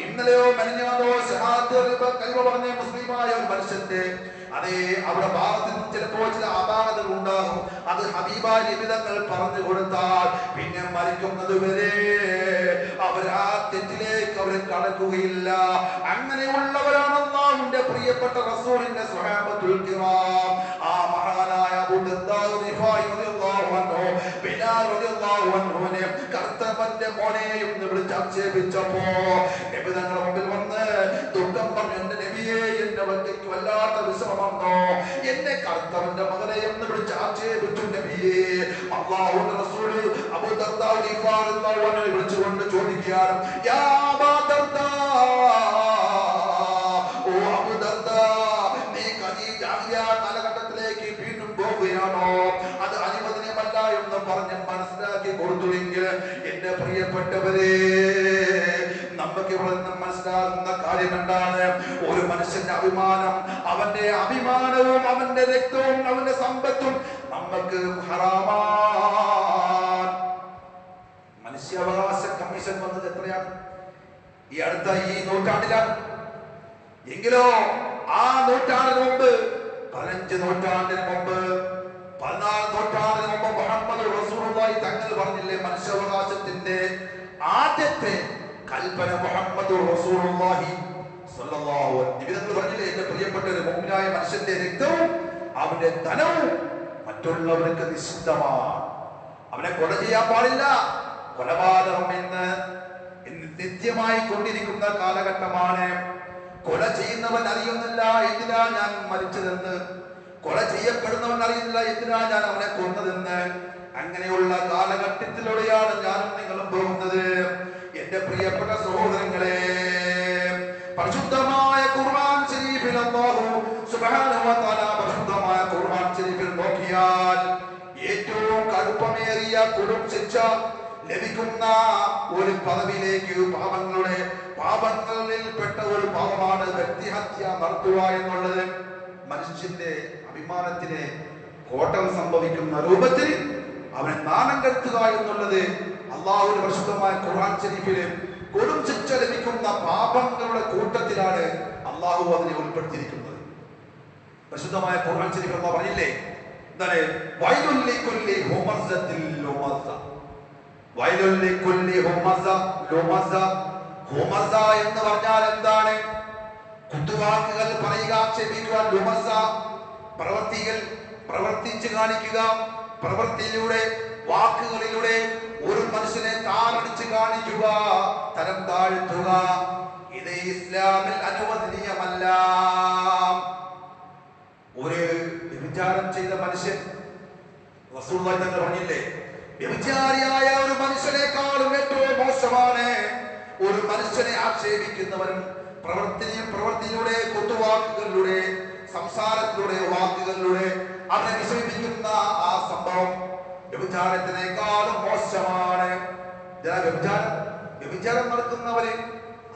ഇന്നലെയോ മെനഞ്ഞാന്നോ ഷഹാദത്ത് കലിമ പറഞ്ഞ മുസ്ലിമായ ഒരു മനുഷ്യന്റെ അതേ അവിടെ ഭാഗത്ത് നിന്ന് ചിലപ്പോൾ ചില അപാകതകൾ ഉണ്ടാകും. അത് ഹബീബായ നിബിധങ്ങൾ പറഞ്ഞു കൊടുത്താൽ പിന്നെ മരിക്കുന്നത് വരെ അവർ ആ തെറ്റിലേക്ക് അവർ കടക്കുകയില്ല. അങ്ങനെയുള്ളവരാണ് അല്ലാഹുവിന്റെ പ്രിയപ്പെട്ട റസൂലിന്റെ സ്വഹാബത്തുൽ കിറാം. ആ മഹാനായ അബൂ ദർദാ റിഫായി റളിയല്ലാഹു അൻഹു ബിലാൽ റളിയല്ലാഹു അൻഹുവിനെ കർത്തവന്റെ മോനെയും വിളിച്ച് ആക്ഷേപിച്ചപ്പോ നിബിധങ്ങളുടെ മുമ്പിൽ വന്ന് ദുഃഖം പറഞ്ഞു, എന്റെ നബിയെ, എന്റെ വക്കയ്ക്ക് വല്ലാത്ത വിശ്രമമെന്നോ, എന്നെ കർത്തവന്റെ മകനെ എന്ന് വിളിച്ച് ആക്ഷേപിച്ചു നബിയെ. അല്ലാഹുവിന്റെ റസൂൽ അബൂ ദർദാ റിഫായി റളിയല്ലാഹു അൻഹു വിളിച്ചുകൊണ്ട് ചോദിക്കുകയാണ്, യാ അബൂ ദർദാ, പറഞ്ഞ് മനസ്സിലാക്കി കൊടുത്തുവെങ്കിൽ എന്റെ പ്രിയപ്പെട്ടവരെ, നമുക്ക് ഇവിടെ നിന്ന് മനസ്സിലാകുന്ന കാര്യം എന്താണ്? ഒരു മനുഷ്യന്റെ അഭിമാനം, അവന്റെ അഭിമാനവും അവന്റെ രക്തവും അവന്റെ സമ്പത്തും നമുക്ക് ഹറാമാണ്. മനുഷ്യാവകാശ കമ്മീഷൻ വന്നത് എത്രയാണ്? ഈ അടുത്ത ഈ നൂറ്റാണ്ടിലാണ്. എങ്കിലോ ആ നൂറ്റാണ്ടിന് മുമ്പ്, 15 നൂറ്റാണ്ടിന് മുമ്പ്, 14 നൂറ്റാണ്ടിന് മുമ്പ് മുഹമ്മദ് റസൂലുള്ളാഹി തങ്ങൾ പറഞ്ഞില്ലേ, മനുഷ്യാവകാശത്തിന്റെ ആദ്യത്തെ കൽപ്പന മുഹമ്മദ് റസൂലുള്ളാഹി സ്വല്ലല്ലാഹു അലൈഹി വസല്ലം പറഞ്ഞില്ലേ, എന്റെ പ്രിയപ്പെട്ട ഒരു മുഅ്മിനായ മനുഷ്യന്റെ രക്തവും അവന്റെ ധനവും മറ്റുള്ളവർക്ക് നിഷിദ്ധമാണ്. അവനെ കൊല ചെയ്യാൻ പാടില്ല. കൊലപാതകം ഇന്ന് നിത്യമായി കൊണ്ടിരിക്കുന്ന കാലഘട്ടമാണ്. കൊല ചെയ്യുന്നവൻ അറിയുന്നില്ല എന്തിനാ ഞാൻ മരിച്ചതെന്ന്, കൊല ചെയ്യപ്പെടുന്നവൻ അറിയുന്നില്ല എന്തിനാ ഞാൻ അവനെ കൊന്നതെന്ന്. അങ്ങനെയുള്ള കാലഘട്ടത്തിലൂടെയാണ് ഞാനും നിങ്ങളും പോകുന്നത്. എന്റെ പ്രിയപ്പെട്ട സഹോദരങ്ങളെ, പരിശുദ്ധമായ ഖുർആൻ ശരീഫിൽ അല്ലാഹു സുബ്ഹാനഹു വ തആല പരിശുദ്ധമായ ഖുർആൻ ശരീഫിൽ നോക്കിയാൽ ഏറ്റവും കടുപ്പമേറിയ കൊടും ശിക്ഷ ലഭിക്കുന്ന ഒരു പദവിയിലേക്ക് പാപങ്ങളിൽപ്പെട്ട ഒരു പാപമാണ് വ്യക്തിഹത്യ നടത്തുക എന്നുള്ളത്. മനുഷ്യന്റെ അഭിമാനത്തിന് കോട്ടം സംഭവിക്കുന്ന രൂപത്തിൽ അവനെ നാണം കെടുത്തുക എന്നുള്ളത് അള്ളാഹുവിന്റെ പരിശുദ്ധമായ ഖുർആൻ ശരീഫില് കൊടും ശിക്ഷ ലഭിക്കുന്ന പാപങ്ങളുടെ കൂട്ടത്തിലാണ് അള്ളാഹു അതിനെ ഉൾപ്പെടുത്തിയിരിക്കുന്നത്. പരിശുദ്ധമായ ഖുർആൻ ശരീഫിൽ അള്ളാഹു പറഞ്ഞില്ലേ, എന്താണ്? വൈലുൽ ലികുല്ലി ഹുമസത്തിൽ ലുമസ. വൈലുൽ ലികുല്ലി ഹുമസ ലുമസ. ഹുമസ എന്ന് പറഞ്ഞാൽ എന്താണ്? കുത്തുവാക്കുകൾ പറയുക, ആക്ഷേപിക്കുക. ലുമസ പ്രവർത്തിച്ച് കാണിക്കുക. പ്രവൃത്തിയിലൂടെ, വാക്കുകളിലൂടെ ഒരു മനുഷ്യനെ താറടിച്ച് കാണിക്കുക, തരം താഴ്ത്തുക. ഇത് ഇസ്ലാമിൽ അനുവദനീയമല്ല. ഒരു വ്യഭിചാരം ചെയ്ത മനുഷ്യൻ, റസൂലുള്ളാഹി തങ്ങൾ പറഞ്ഞില്ലേ, വ്യഭിചാരിയായ ഒരു മനുഷ്യനേക്കാളും ഏറ്റവും മോശമാണ് ഒരു മനുഷ്യനെ ആക്ഷേപിക്കുന്നവരും പ്രവൃത്തിയിലൂടെ, കുത്തുവാക്കുകളിലൂടെ, സംസാരത്തിലൂടെ, വാക്കുകളിലൂടെ അവനെ വിഷമിപ്പിക്കുന്ന ആ സംഭവം വ്യഭിചാരത്തിനേക്കാളും മോശമാണ്. വ്യഭിചാരം നടത്തുന്നവര്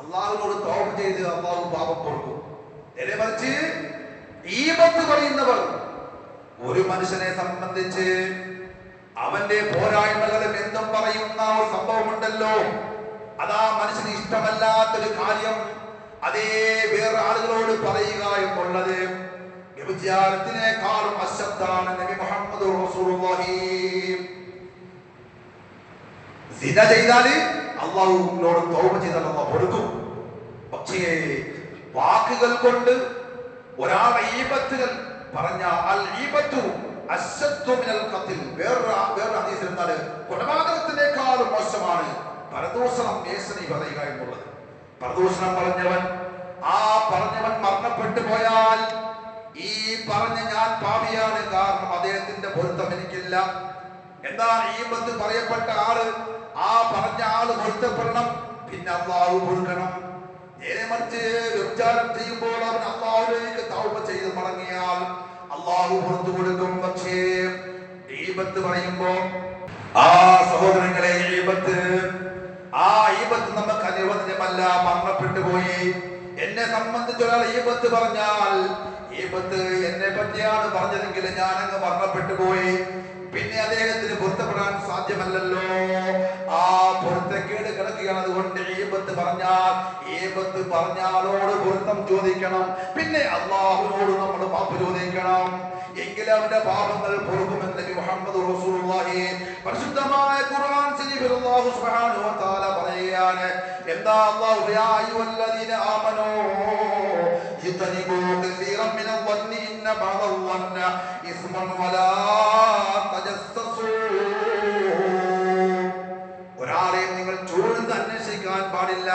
അള്ളാഹുവിനോട് തൗബ ചെയ്ത് അള്ളാഹു പാപം കൊടുക്കും. നേരെ മറിച്ച് ഗീബത്ത് പറയുന്നവർ ഒരു മനുഷ്യനെ സംബന്ധിച്ച് അവന്റെ പോരായ്മകളും എന്തും പറയുന്ന ഒരു സംഭവമുണ്ടല്ലോ, അതാ മനുഷ്യന് ഇഷ്ടമല്ലാത്തൊരു കാര്യം അതേ വേറെ ആളുകളോട് പറയുക എന്നുള്ളത് വ്യഭിചാരത്തിനേക്കാളും അശദ്ധാണ്. നബി മുഹമ്മദ് റസൂലുള്ളാഹി സിന ചെയ്താല് അള്ളാഹുവിനോട് തൗബ ചെയ്താൽ അള്ളാഹു കൊടുക്കും. പക്ഷേ വാക്കുകൾ കൊണ്ട് ഒരാൾ ഈബത്തുകൾ പറഞ്ഞ അൽ ഈബത്തു അശദ്ദു മിനൽ ഖത്ൽ. വേറെ ഹദീസിൽ എന്താണ്? കൊലപാതകത്തിനേക്കാളും മോശമാണ് പരദൂഷണം, ഏഷണി പറയുക എന്നുള്ളത്. പരദൂഷണം പറഞ്ഞവൻ മരണപ്പെട്ടു പോയാൽ ഈ പറഞ്ഞ ഞാൻ പാപിയാണ്, കാരണം അദ്ദേഹത്തിന്റെ പൊരുത്തം എനിക്കില്ല. എന്നാൽ ഈബത്ത് പറയപ്പെട്ട ആള്, ആ പറഞ്ഞ ആള് പൊരുത്തപ്പെടണം, പിന്നെ അള്ളാഹു കൊടുക്കണം. നേരെ മറിച്ച് വ്യഭിചാരം ചെയ്യുമ്പോൾ അവൻ അള്ളാഹുവിലേക്ക് തൗബ ചെയ്ത് മടങ്ങിയാൽ അള്ളാഹു പുറത്തു കൊടുക്കും. പക്ഷേ ഈബത്ത് പറയുമ്പോ ആ സഹോദരങ്ങളെ, ആ ഈബത്ത് നമുക്ക് അനുവദനീയമല്ല. മരണപ്പെട്ടു പോയി എന്നെ സംബന്ധിച്ച് ഒരാൾ ഈബത്ത് പറഞ്ഞാൽ, ഈബത്ത് എന്നെ പറ്റിയാണ് പറഞ്ഞതെങ്കിൽ ഞാൻ അങ്ങ് മരണപ്പെട്ടു പോയി, പിന്നെ അദ്ദേഹത്തിന് പൊരുത്തപ്പെടാൻ സാധ്യമല്ലല്ലോ. ആ പൊരുത്തക്കേട് കിടക്കുകയാണ്. അതുകൊണ്ട് ഈബത്ത് പറഞ്ഞാലോട് പൊരുത്തം ചോദിക്കണം, പിന്നെ അള്ളാഹുവിനോട് നമ്മൾ മാപ്പ് ചോദിക്കണം. എങ്കിലും അവന്റെ പാപങ്ങൾ പൊറുക്കുമെന്ന് നബി മുഹമ്മദ് റസൂലുള്ളാഹി പരിശുദ്ധമായ ഖുർആൻ ശരീഫിൽ അല്ലാഹു സുബ്ഹാനഹു വ തആല പറയുകയാണ്. എന്താ അല്ലാഹു യാ അയ്യുഹല്ലദീന ആമനൂ ഇജ്തനിബൂ കസീറൻ മിനൽ വന്നി ഇന്ന ബഅദൽ വന്ന ഇസ്മൻ വലാ തജസ്സസൂ. ഒരാളെയും നിങ്ങൾ ചൂഴ്ന്ന് അന്വേഷിക്കാൻ പാടില്ല.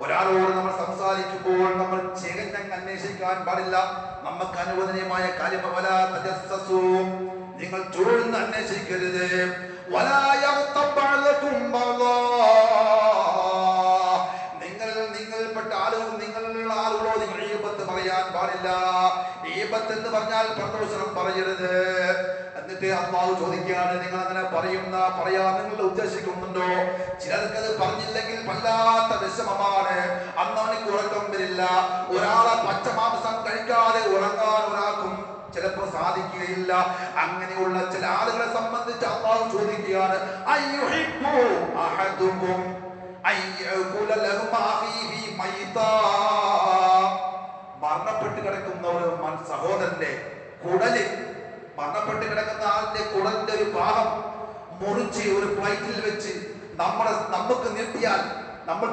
ഒരാളോട് നമ്മൾ സംസാരിക്കുമ്പോൾ നമ്മൾ ചേകഞ്ഞങ്ങ് അന്വേഷിക്കാൻ പാടില്ല. നമുക്ക് അനുവദനീയമായ കാര്യം വലാ തജസ്സസൂ, നിങ്ങൾ ചൂഴ്ന്ന് അന്വേഷിക്കരുത്. വലാ യഗ്തബ് ബഅദകും ബഅദാ, നിങ്ങൾപ്പെട്ട ആളുകളോട് നിങ്ങൾ ഈബത്ത് പറയാൻ പാടില്ല. ഈബത്ത് എന്ന് പറഞ്ഞാൽ പരദൂഷണം പറയരുത്. എന്നിട്ട് എന്നിട്ട് അള്ളാഹു ചോദിക്കുകയാണ്, നിങ്ങൾ അങ്ങനെ പറയാൻ നിങ്ങൾ ഉദ്ദേശിക്കുന്നുണ്ടോ? ചിലർക്കത് പറഞ്ഞില്ലെങ്കിൽ വല്ലാത്ത വിഷമമാണ്. അന്ന് അവനിക്ക് ഉറക്കം വരില്ല. ഒരാളെ പച്ചമാംസം കഴിക്കാതെ ഉറങ്ങാൻ ഒരാൾക്കും ചിലപ്പോൾ സാധിക്കുകയില്ല. അങ്ങനെയുള്ള ചില ആളുകളെ സംബന്ധിച്ച് അള്ളാഹു ചോദിക്കുകയാണ്, അയ്യുഹിബ്ബു അഹദുകും അയ്യകുല ലഹുമ അഖീഹി മൈതാ. മരണപ്പെട്ട് കിടക്കുന്ന ഒരു സഹോദരന്റെ കുടല്, മരണപ്പെട്ട് കിടക്കുന്ന ആളിന്റെ കുടലിന്റെ ഒരു ഭാഗം മുറിച്ച് ഒരു പ്ലേറ്റിൽ വെച്ച് നമുക്ക് നീട്ടിയാൽ നമ്മൾ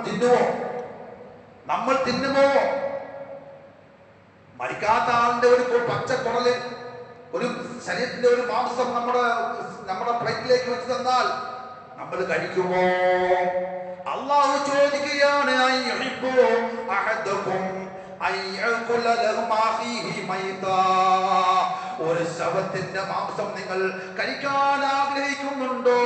തിന്നുമോ? മരിക്കാത്ത ആളിന്റെ ഒരു പച്ചക്കുടല്, ഒരു ശരീരത്തിന്റെ ഒരു മാംസം നമ്മുടെ പ്ലേറ്റിലേക്ക് വെച്ച് തന്നാൽ നമ്മൾ കഴിക്കുമോ? അള്ളാഹു ചോദിക്കുകയാണ്, ഒരു ശവത്തിന്റെ മാംസം നിങ്ങൾ കഴിക്കാൻ ആഗ്രഹിക്കുന്നുണ്ടോ?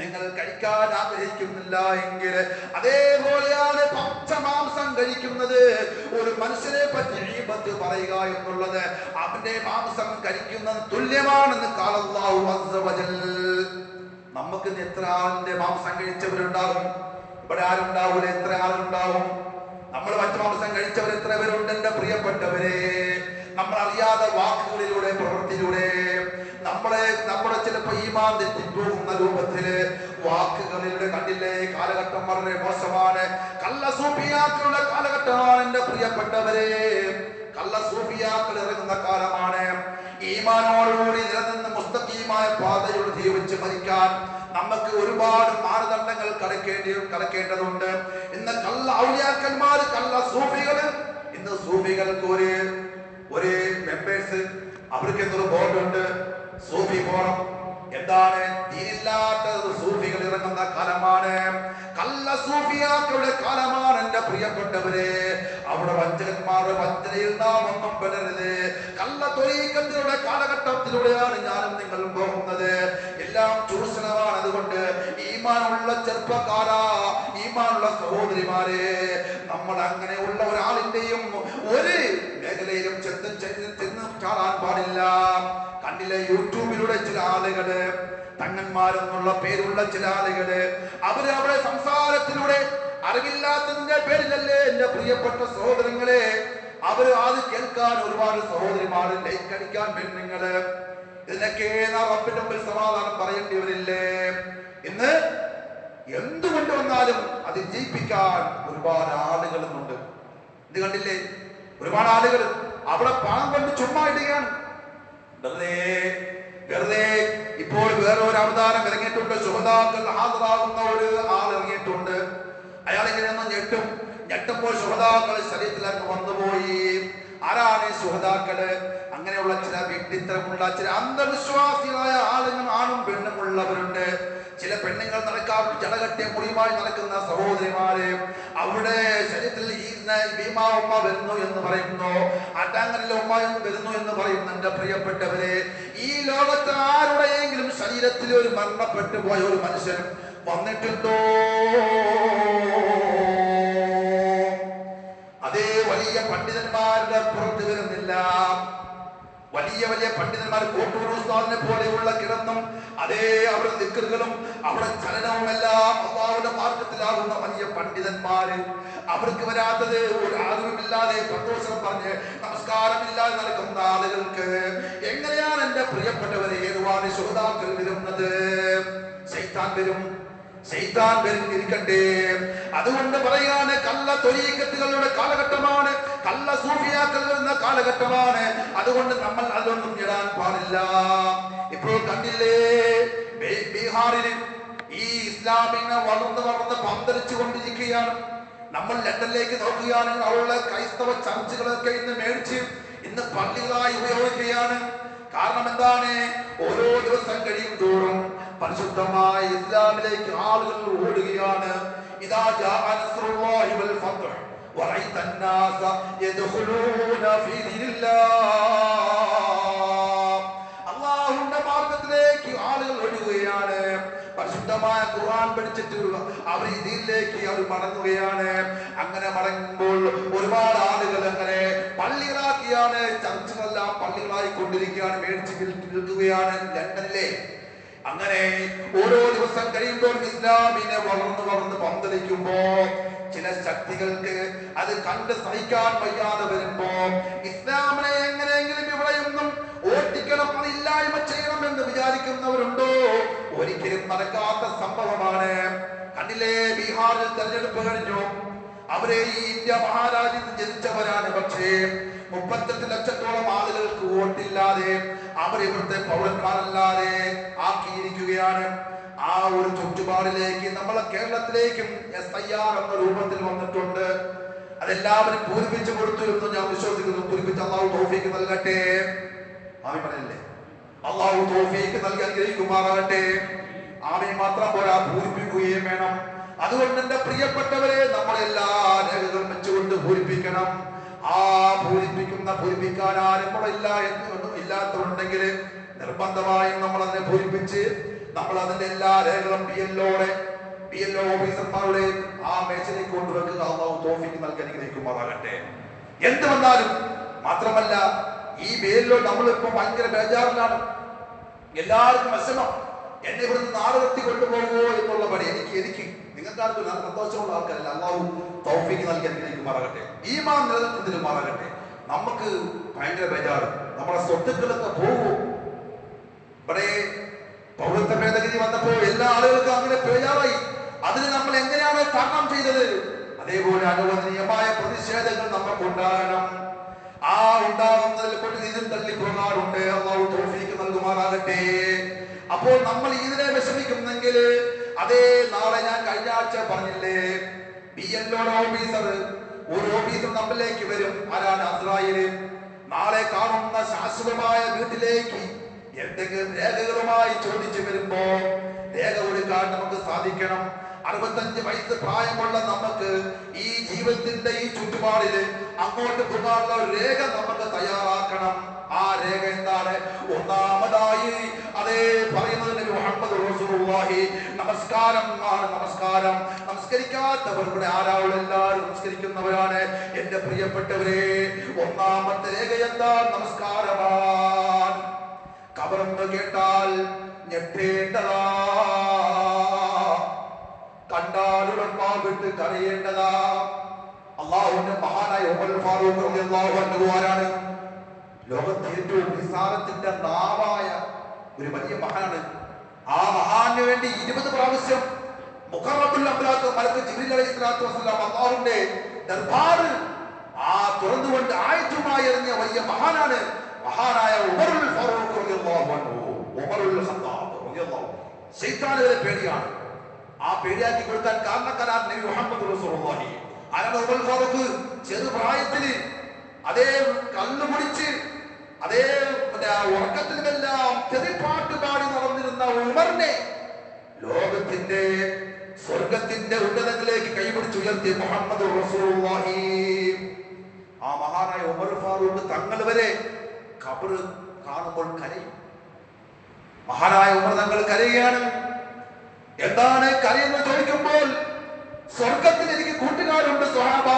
നിങ്ങൾ കഴിക്കാൻ ആഗ്രഹിക്കുന്നില്ല എങ്കിൽ അതേപോലെയാണ് പച്ചമാംസം കഴിക്കുന്നത്. ഒരു മനുഷ്യനെ പറ്റി ഗീബത്ത് പറയുക എന്നുള്ളത് അവന്റെ മാംസം കഴിക്കുന്നത് തുല്യമാണെന്ന് ഖാല അല്ലാഹു അസ്സ വജൽ. നമുക്ക് എത്ര ആളിന്റെ മാംസം കഴിച്ചവരുണ്ടാകും? ഇവിടെ ആരുണ്ടാവൂല? എത്ര ആളുണ്ടാവും? നമ്മൾ പച്ചമാംസം കഴിച്ചവർ എത്ര പേരുണ്ട്? എന്റെ പ്രിയപ്പെട്ടവരെ, നമ്മൾ അറിയാതെ വാക്കുകളിലൂടെ പ്രവൃത്തിയിലൂടെ നമ്മുടെ ചിലപ്പോൾ ഈമാൻ തെറ്റിപ്പോകുന്ന രൂപത്തില് വാക്കുകളിലൂടെ കണ്ടില്ലേ? കാലഘട്ടം വളരെ മോശമാണ്. കള്ള സൂഫിയാക്കളുടെ കാലഘട്ടമാണ് എന്റെ പ്രിയപ്പെട്ടവരെ. കള്ള സൂഫിയാക്കൾ ഇറങ്ങുന്ന കാലമാണ്. ഈമാനോടുകൂടി നിലനിന്ന് മുസ്തഖീമായ പാതയോട് ജീവിച്ച് മരിക്കാൻ നമുക്ക് ഒരുപാട് മാനദണ്ഡങ്ങൾ കടക്കേണ്ടതുണ്ട്. ഇന്ന് കള്ള ഔലിയാക്കന്മാര്, കള്ള സൂഫികള്, ഇന്ന് സൂഫികൾക്ക് ഒരു മെമ്പേഴ്സ്, അവർക്ക് എന്തൊരു ബോർഡുണ്ട്, സൂഫി ഫോറം. എന്താണ്? ദീനില്ലാത്ത സൂഫികൾ ഇറങ്ങുന്ന കാലമാണ്. കള്ള സൂഫിയാക്കളുടെ കാലമാണ് എന്റെ പ്രിയപ്പെട്ടവരെ. അവിടെ വഞ്ചകന്മാരുടെ വഞ്ചനയിൽ നാം ഒന്നും പെടരുത്. കള്ള ത്വരീഖത്തിലൂടെ കാലഘട്ടത്തിലൂടെയാണ് ഞാനും നിങ്ങളും പോകുന്നത്. എല്ലാം ചൂഷണമാണ്. അതുകൊണ്ട് ഈമാനുള്ള ചെറുപ്പക്കാരാ, ഈമാനുള്ള സഹോദരിമാരെ, നമ്മൾ അങ്ങനെയുള്ള ഒരാളിന്റെയും ഒരു മേഖലയിലും ചെന്ന് ചാടാൻ പാടില്ല. കണ്ടില്ലേ, യൂട്യൂബിലൂടെ ചില ആളുകള്, തങ്ങന്മാരെന്നുള്ള പേരുള്ള ചില ആളുകള്, അവരുടെ സംസാരത്തിലൂടെ അറിവില്ലാത്തതിന്റെ പേരിലല്ലേ എന്റെ പ്രിയപ്പെട്ട സഹോദരങ്ങളെ, അത് കേൾക്കാൻ ഒരുപാട് സഹോദരിമാര് ലൈക്ക് അടിക്കാൻ പെണ്ണുങ്ങള്, ഇതിനൊക്കെ റബ്ബിന്റെ മുമ്പിൽ സമാധാനം പറയേണ്ടി വരില്ലേ? ഇന്ന് എന്തുകൊണ്ട് വന്നാലും അത് ജയിപ്പിക്കാൻ ഒരുപാട് ആളുകളുണ്ട്. ഇത് കണ്ടില്ലേ, ഒരുപാട് ആളുകൾ അവിടെ പണം കൊണ്ട് ചുമ്മാ ഇടുകയാണ്. വെറുതെ ഇപ്പോൾ വേറെ ഒരു അവതാരം ഇറങ്ങിയിട്ടുണ്ട്. ശുഹദാക്കൾ ഹാജരാകുന്ന ഒരു ആൾ ഇറങ്ങിയിട്ടുണ്ട്. അയാൾ ഇങ്ങനെയൊന്നും ഞെട്ടുമ്പോൾ ശുഹദാക്കൾ ശരീരത്തിലേക്ക് വന്നുപോയി. ആരാണ് ശുഹദാക്കള്? അങ്ങനെയുള്ള ചില വ്യക്തിത്വമുള്ള ചില അന്ധവിശ്വാസികളായ ആളുകൾ, ആണും പെണ്ണും ഉള്ളവരുണ്ട്. ചില പെണ്ണുങ്ങൾ നടക്കാൻ ജടകെട്ടിയ മുടിയുമായി നടക്കുന്ന സഹോദരിമാര്, അവിടെ ശരീരത്തിൽ ഭീമാ ഉമ്മ വരുന്നു എന്ന് പറയുന്നു, അടാങ്ങലിലെ ഉമ്മ വരുന്നു എന്ന് പറയുന്നു. എന്റെ പ്രിയപ്പെട്ടവരെ, ഈ ലോകത്ത് ആരുടെയെങ്കിലും ശരീരത്തിൽ ഒരു മരണപ്പെട്ടു പോയ ഒരു മനുഷ്യൻ വന്നിട്ടുണ്ടോ? അതേ വലിയ പണ്ഡിതന്മാരുടെ പുറത്ത് വരുന്നില്ല. വലിയ പണ്ഡിതന്മാർ കോട്ടൂർ ഉസ്താദിനെ പോലെയുള്ള കിടന്നും അതേ അവരുടെ ദിക്റുകളും അവരുടെ ചലനവുമെല്ലാം അല്ലാഹുവിന്റെ മാർഗത്തിലാകുന്ന വലിയ പണ്ഡിതന്മാര്, അവർക്ക് വരാത്തത് ഒരു ആദരവില്ലാതെ പ്രദോഷണം പറഞ്ഞ് നമസ്കാരമില്ലാതെ നടക്കുന്ന ആളുകൾക്ക് എങ്ങനെയാണ് എന്റെ പ്രിയപ്പെട്ടവരെ ഏതുവാണ് ശുഹദാക്കൾ വരുന്നത്? ശൈത്താൻ വരുന്നിരിക്കട്ടെ. അതുകൊണ്ട് പറയാണ്, കള്ള ത്വരീഖത്തുകളുടെ കാലഘട്ടമാണ്, കള്ള സൂഫിയാക്കൾ വരുന്ന കാലഘട്ടമാണ്. അതുകൊണ്ട് നമ്മൾ അതൊന്നും ഇടാൻ പാടില്ല. ഇപ്പോൾ കണ്ടില്ലേ, ബീഹാറിൽ ഈ ഇസ്ലാമിനെ വളർന്ന് പന്തലിച്ചു കൊണ്ടിരിക്കുകയാണ്. നമ്മൾ ലണ്ടനിലേക്ക് നോക്കുകയാണെങ്കിൽ അവിടെയുള്ള ക്രൈസ്തവ ചർച്ചുകളൊക്കെ ഇന്ന് മേടിച്ച് ഇന്ന് പള്ളികളായി ഉപയോഗിക്കുകയാണ്. കാരണം എന്താണ്? ഓരോ ദിവസം കഴിയും തോറും പരിശുദ്ധമായ ഇസ്ലാമിലേക്ക് ആളുകൾ ഓടുകയാണ്. ഇദാ ജാഅ നസ്റുല്ലാഹി വൽ ഫത്ഹ് വറഅയ്ത അന്നാസ യദ്ഖുലൂന ഫീ ദീനില്ലാഹ്. അല്ലാഹുവിന്റെ മാർഗ്ഗത്തിലേക്ക് ആളുകൾ ഓടുകയാണ്. പരിശുദ്ധ പരിശുദ്ധമായ ഖുർആൻ പഠിച്ചിട്ട് അവർ ഇതിലേക്ക് അവർ മടങ്ങുകയാണ്. അങ്ങനെ മടങ്ങുമ്പോൾ ഒരുപാട് ആളുകൾ അങ്ങനെ പള്ളികളാക്കിയാണ്, ചർച്ചുകളെല്ലാം പള്ളികളായി കൊണ്ടിരിക്കുകയാണ്, മേടിച്ച് വിൽക്കുകയാണ് ലണ്ടനിലെ. അങ്ങനെ ഓരോ ദിവസം കഴിയുമ്പോൾ ഇസ്ലാമിനെ വളർന്ന് പന്തലിക്കുമ്പോ ചില ശക്തികൾക്ക് അത് കണ്ട് സഹിക്കാൻ വയ്യാതെ വരുമ്പോ ഇസ്ലാമിനെ എങ്ങനെയെങ്കിലും ഇവിടെയൊന്നും ഓട്ടിക്കണം, അതില്ലായ്മ ചെയ്യണമെന്ന് വിചാരിക്കുന്നവരുണ്ടോ? ഒരിക്കലും നടക്കാത്ത സംഭവമാണ്. കണ്ടില്ലേ, ബീഹാറിൽ തെരഞ്ഞെടുപ്പ് കഴിഞ്ഞു. അവരെ ഈ ഇന്ത്യ മഹാരാജ്യത്ത് ജനിച്ചവരാണ്. പക്ഷേ 38 ലക്ഷത്തോളം ആളുകൾക്ക് വോട്ടില്ലാതെ അവരിവിടുത്തെ പൗരന്മാരല്ലാതെ ആക്കിയിരിക്കുകയാണ്. ആ ഒരു ചുറ്റുപാടിലേക്ക് നമ്മളെ കേരളത്തിലേക്കും SIR എന്ന രൂപത്തിൽ വന്നിട്ടുണ്ട്. അതെല്ലാവരും പൂരിപ്പിച്ചു കൊടുത്തു എന്ന് ഞാൻ വിശ്വസിക്കുന്നു. പൂരിപ്പിച്ച് അള്ളാഹു തൗഫീഖ് നൽകട്ടെ. ആമീൻ പറയല്ലേ? അള്ളാഹു തൗഫീഖ് നൽകി അനുഗ്രഹിക്കുമാറാകട്ടെ. ആമീൻ മാത്രം പോരാ, പൂരിപ്പിക്കുകയും വേണം. അതുകൊണ്ട് എന്റെ പ്രിയപ്പെട്ടവരെ, നമ്മളെല്ലാ രേഖകളും വെച്ചുകൊണ്ട് പൂരിപ്പിക്കണം. ആ പൂരിപ്പിക്കാൻ ആരും കൂടെ ഇല്ലാത്തവരുണ്ടെങ്കിൽ നിർബന്ധമായും നമ്മൾ അതിനെ പൂരിപ്പിച്ച് നമ്മൾ അതിന്റെ എല്ലാ രേഖകളും BLO ഓഫീസർമാരുടെ ആ മേശയിലേക്ക് കൊണ്ടുവെക്കുക. അള്ളാഹു തൗഫീഖ് നൽകി അനുഗ്രഹിക്കുമാറാകട്ടെ. എന്ത് വന്നാലും മാത്രമല്ല, ഈ BLO നമ്മളിപ്പോ ഭയങ്കര ബേജാറിലാണ്. എല്ലാവർക്കും വിഷമം, എന്നെ ഇവിടുന്ന് നാട് കത്തി കൊണ്ടുപോകുമോ എന്നുള്ള പടി. എനിക്ക് നിങ്ങൾക്കാർക്കും നല്ല സന്തോഷമുള്ള ആൾക്കാരല്ല. അള്ളാഹു തൗഫീഖ് നൽകി അനുഗ്രഹിക്കുമാറാകട്ടെ. ഈമാൻ നിലനിൽക്കുന്നതിനുമാറാകട്ടെ. നമുക്ക് ഭയങ്കര ബേജാറ്, നമ്മുടെ സ്വത്തുക്കളൊക്കെ പോകും. ഇവിടെ പൗരത്വ ഭേദഗതി വന്നപ്പോ എല്ലാ ആളുകൾക്കും അങ്ങനെ ബേജാറായി. അതിന് നമ്മൾ എങ്ങനെയാണ് തരണം ചെയ്തത്? അതേപോലെ അനുവദനീയമായ പ്രതിഷേധങ്ങൾ നമുക്ക് ഉണ്ടാകണം. ആ ഉണ്ടാകുന്നതിൽ കൊണ്ട് ഇതിൽ തള്ളിപ്പോകാറുണ്ട്. അള്ളാഹു തൗഫീഖ് നൽകുമാറാകട്ടെ. അപ്പോൾ നമ്മൾ ഇതിനെ വിഷമിക്കുന്നെങ്കിൽ, അതേ നാളെ ഞാൻ കഴിഞ്ഞ ആഴ്ച പറഞ്ഞില്ലേ, BLO ഓഫീസർ, ഒരു ഓഫീസർ നമ്മളിലേക്ക് വരും. ആരാണ്? അസ്രായേല്. നാളെ കാണുന്ന ശാശ്വതമായ വീട്ടിലേക്ക് എന്തെങ്കിലും രേഖകളുമായി ചോദിച്ചു വരുമ്പോ രേഖ കൊടുക്കാൻ നമുക്ക് സാധിക്കണം. 65 വയസ്സ് പ്രായമുള്ള നമുക്ക് ഈ ജീവിതത്തിന്റെ ഈ ചുറ്റുപാടില് അങ്ങോട്ട് പോകാനുള്ള ഒരു രേഖ നമുക്ക് തയ്യാറാക്കണം. ആ രേഖ എന്താണ്? ഒന്നാമതായി അതേ പറയുന്നത് നബി മുഹമ്മദ് റസൂലുള്ളാഹി, നമസ്കാരം ആണ്. നമസ്കാരം. നമസ്കരിക്കാത്തവരുടെ ആരാളും എല്ലാവരും നമസ്കരിക്കുന്നവരാണ്. എന്റെ പ്രിയപ്പെട്ടവരെ, ഒന്നാമത്തെ രേഖ എന്താ? നമസ്കാരമാണ്. ഖബറെന്ന് കേട്ടാൽ ഞെട്ടേണ്ടതാ, കണ്ടാലുടൻ വിട്ട് കരയേണ്ടതാ. അള്ളാഹുവിന്റെ മഹാനായ ഉമർ ഫാറൂഖ് റളിയല്ലാഹു അൻഹു ആരാണ്? ലോകത്തെ ഏറ്റവും നിസാരത്തിന്റെ നാവായ ഒരു വലിയ മഹാനാണ്. ആ മഹാന് വേണ്ടി 20 പ്രാവശ്യം മുഖറബുൽ അംലാഖ് മലക്ക് ജിബ്രീൽ അലൈഹിസ്സലാത്തു വസ്സലാം അല്ലാഹുവിന്റെ ദർബാറിൽ തുറന്നുകൊണ്ട് ആയത്തുമായി ഇറങ്ങിയ വലിയ മഹാനാണ് മഹാനായ ഉമറുൽ ഫാറൂഖ് റളിയല്ലാഹു അൻഹു. ഉമറുൽ ഖത്താബ് റളിയല്ലാഹു. ശൈത്താനുകളെ പേടിയാണ്. ആ പേടിയാക്കി കൊടുക്കാൻ കാരണക്കാരാണ് നബി മുഹമ്മദ് റസൂലുള്ളാഹി. ആരാണ് ഉമറുൽ ഫാറൂഖ്? ചെറുപ്രായത്തിൽ അതേ കള്ളു കുടിച്ച് അതേ ഉറക്കത്തിലുമെല്ലാം ചെറിപ്പാട്ട് പാടി നടന്നിരുന്ന ഉമറിനെ ലോകത്തിന്റെ സ്വർഗത്തിന്റെ ഉന്നതങ്ങളിലേക്ക് കൈപിടിച്ചുയർത്തി മുഹമ്മദ് റസൂലുള്ളാഹി. ആ മഹാനായ ഉമർ ഫാറൂഖ് തങ്ങൾ വരെ ഖബർ കാണുമ്പോൾ കരയും. മഹാനായ ഉമർ തങ്ങൾ കരയുകയാണ്. എന്താണ് കരയെന്ന് ചോദിക്കുമ്പോൾ, സ്വർഗത്തിൽ എനിക്ക് കൂട്ടുകാരുണ്ട് സ്വഹാബ,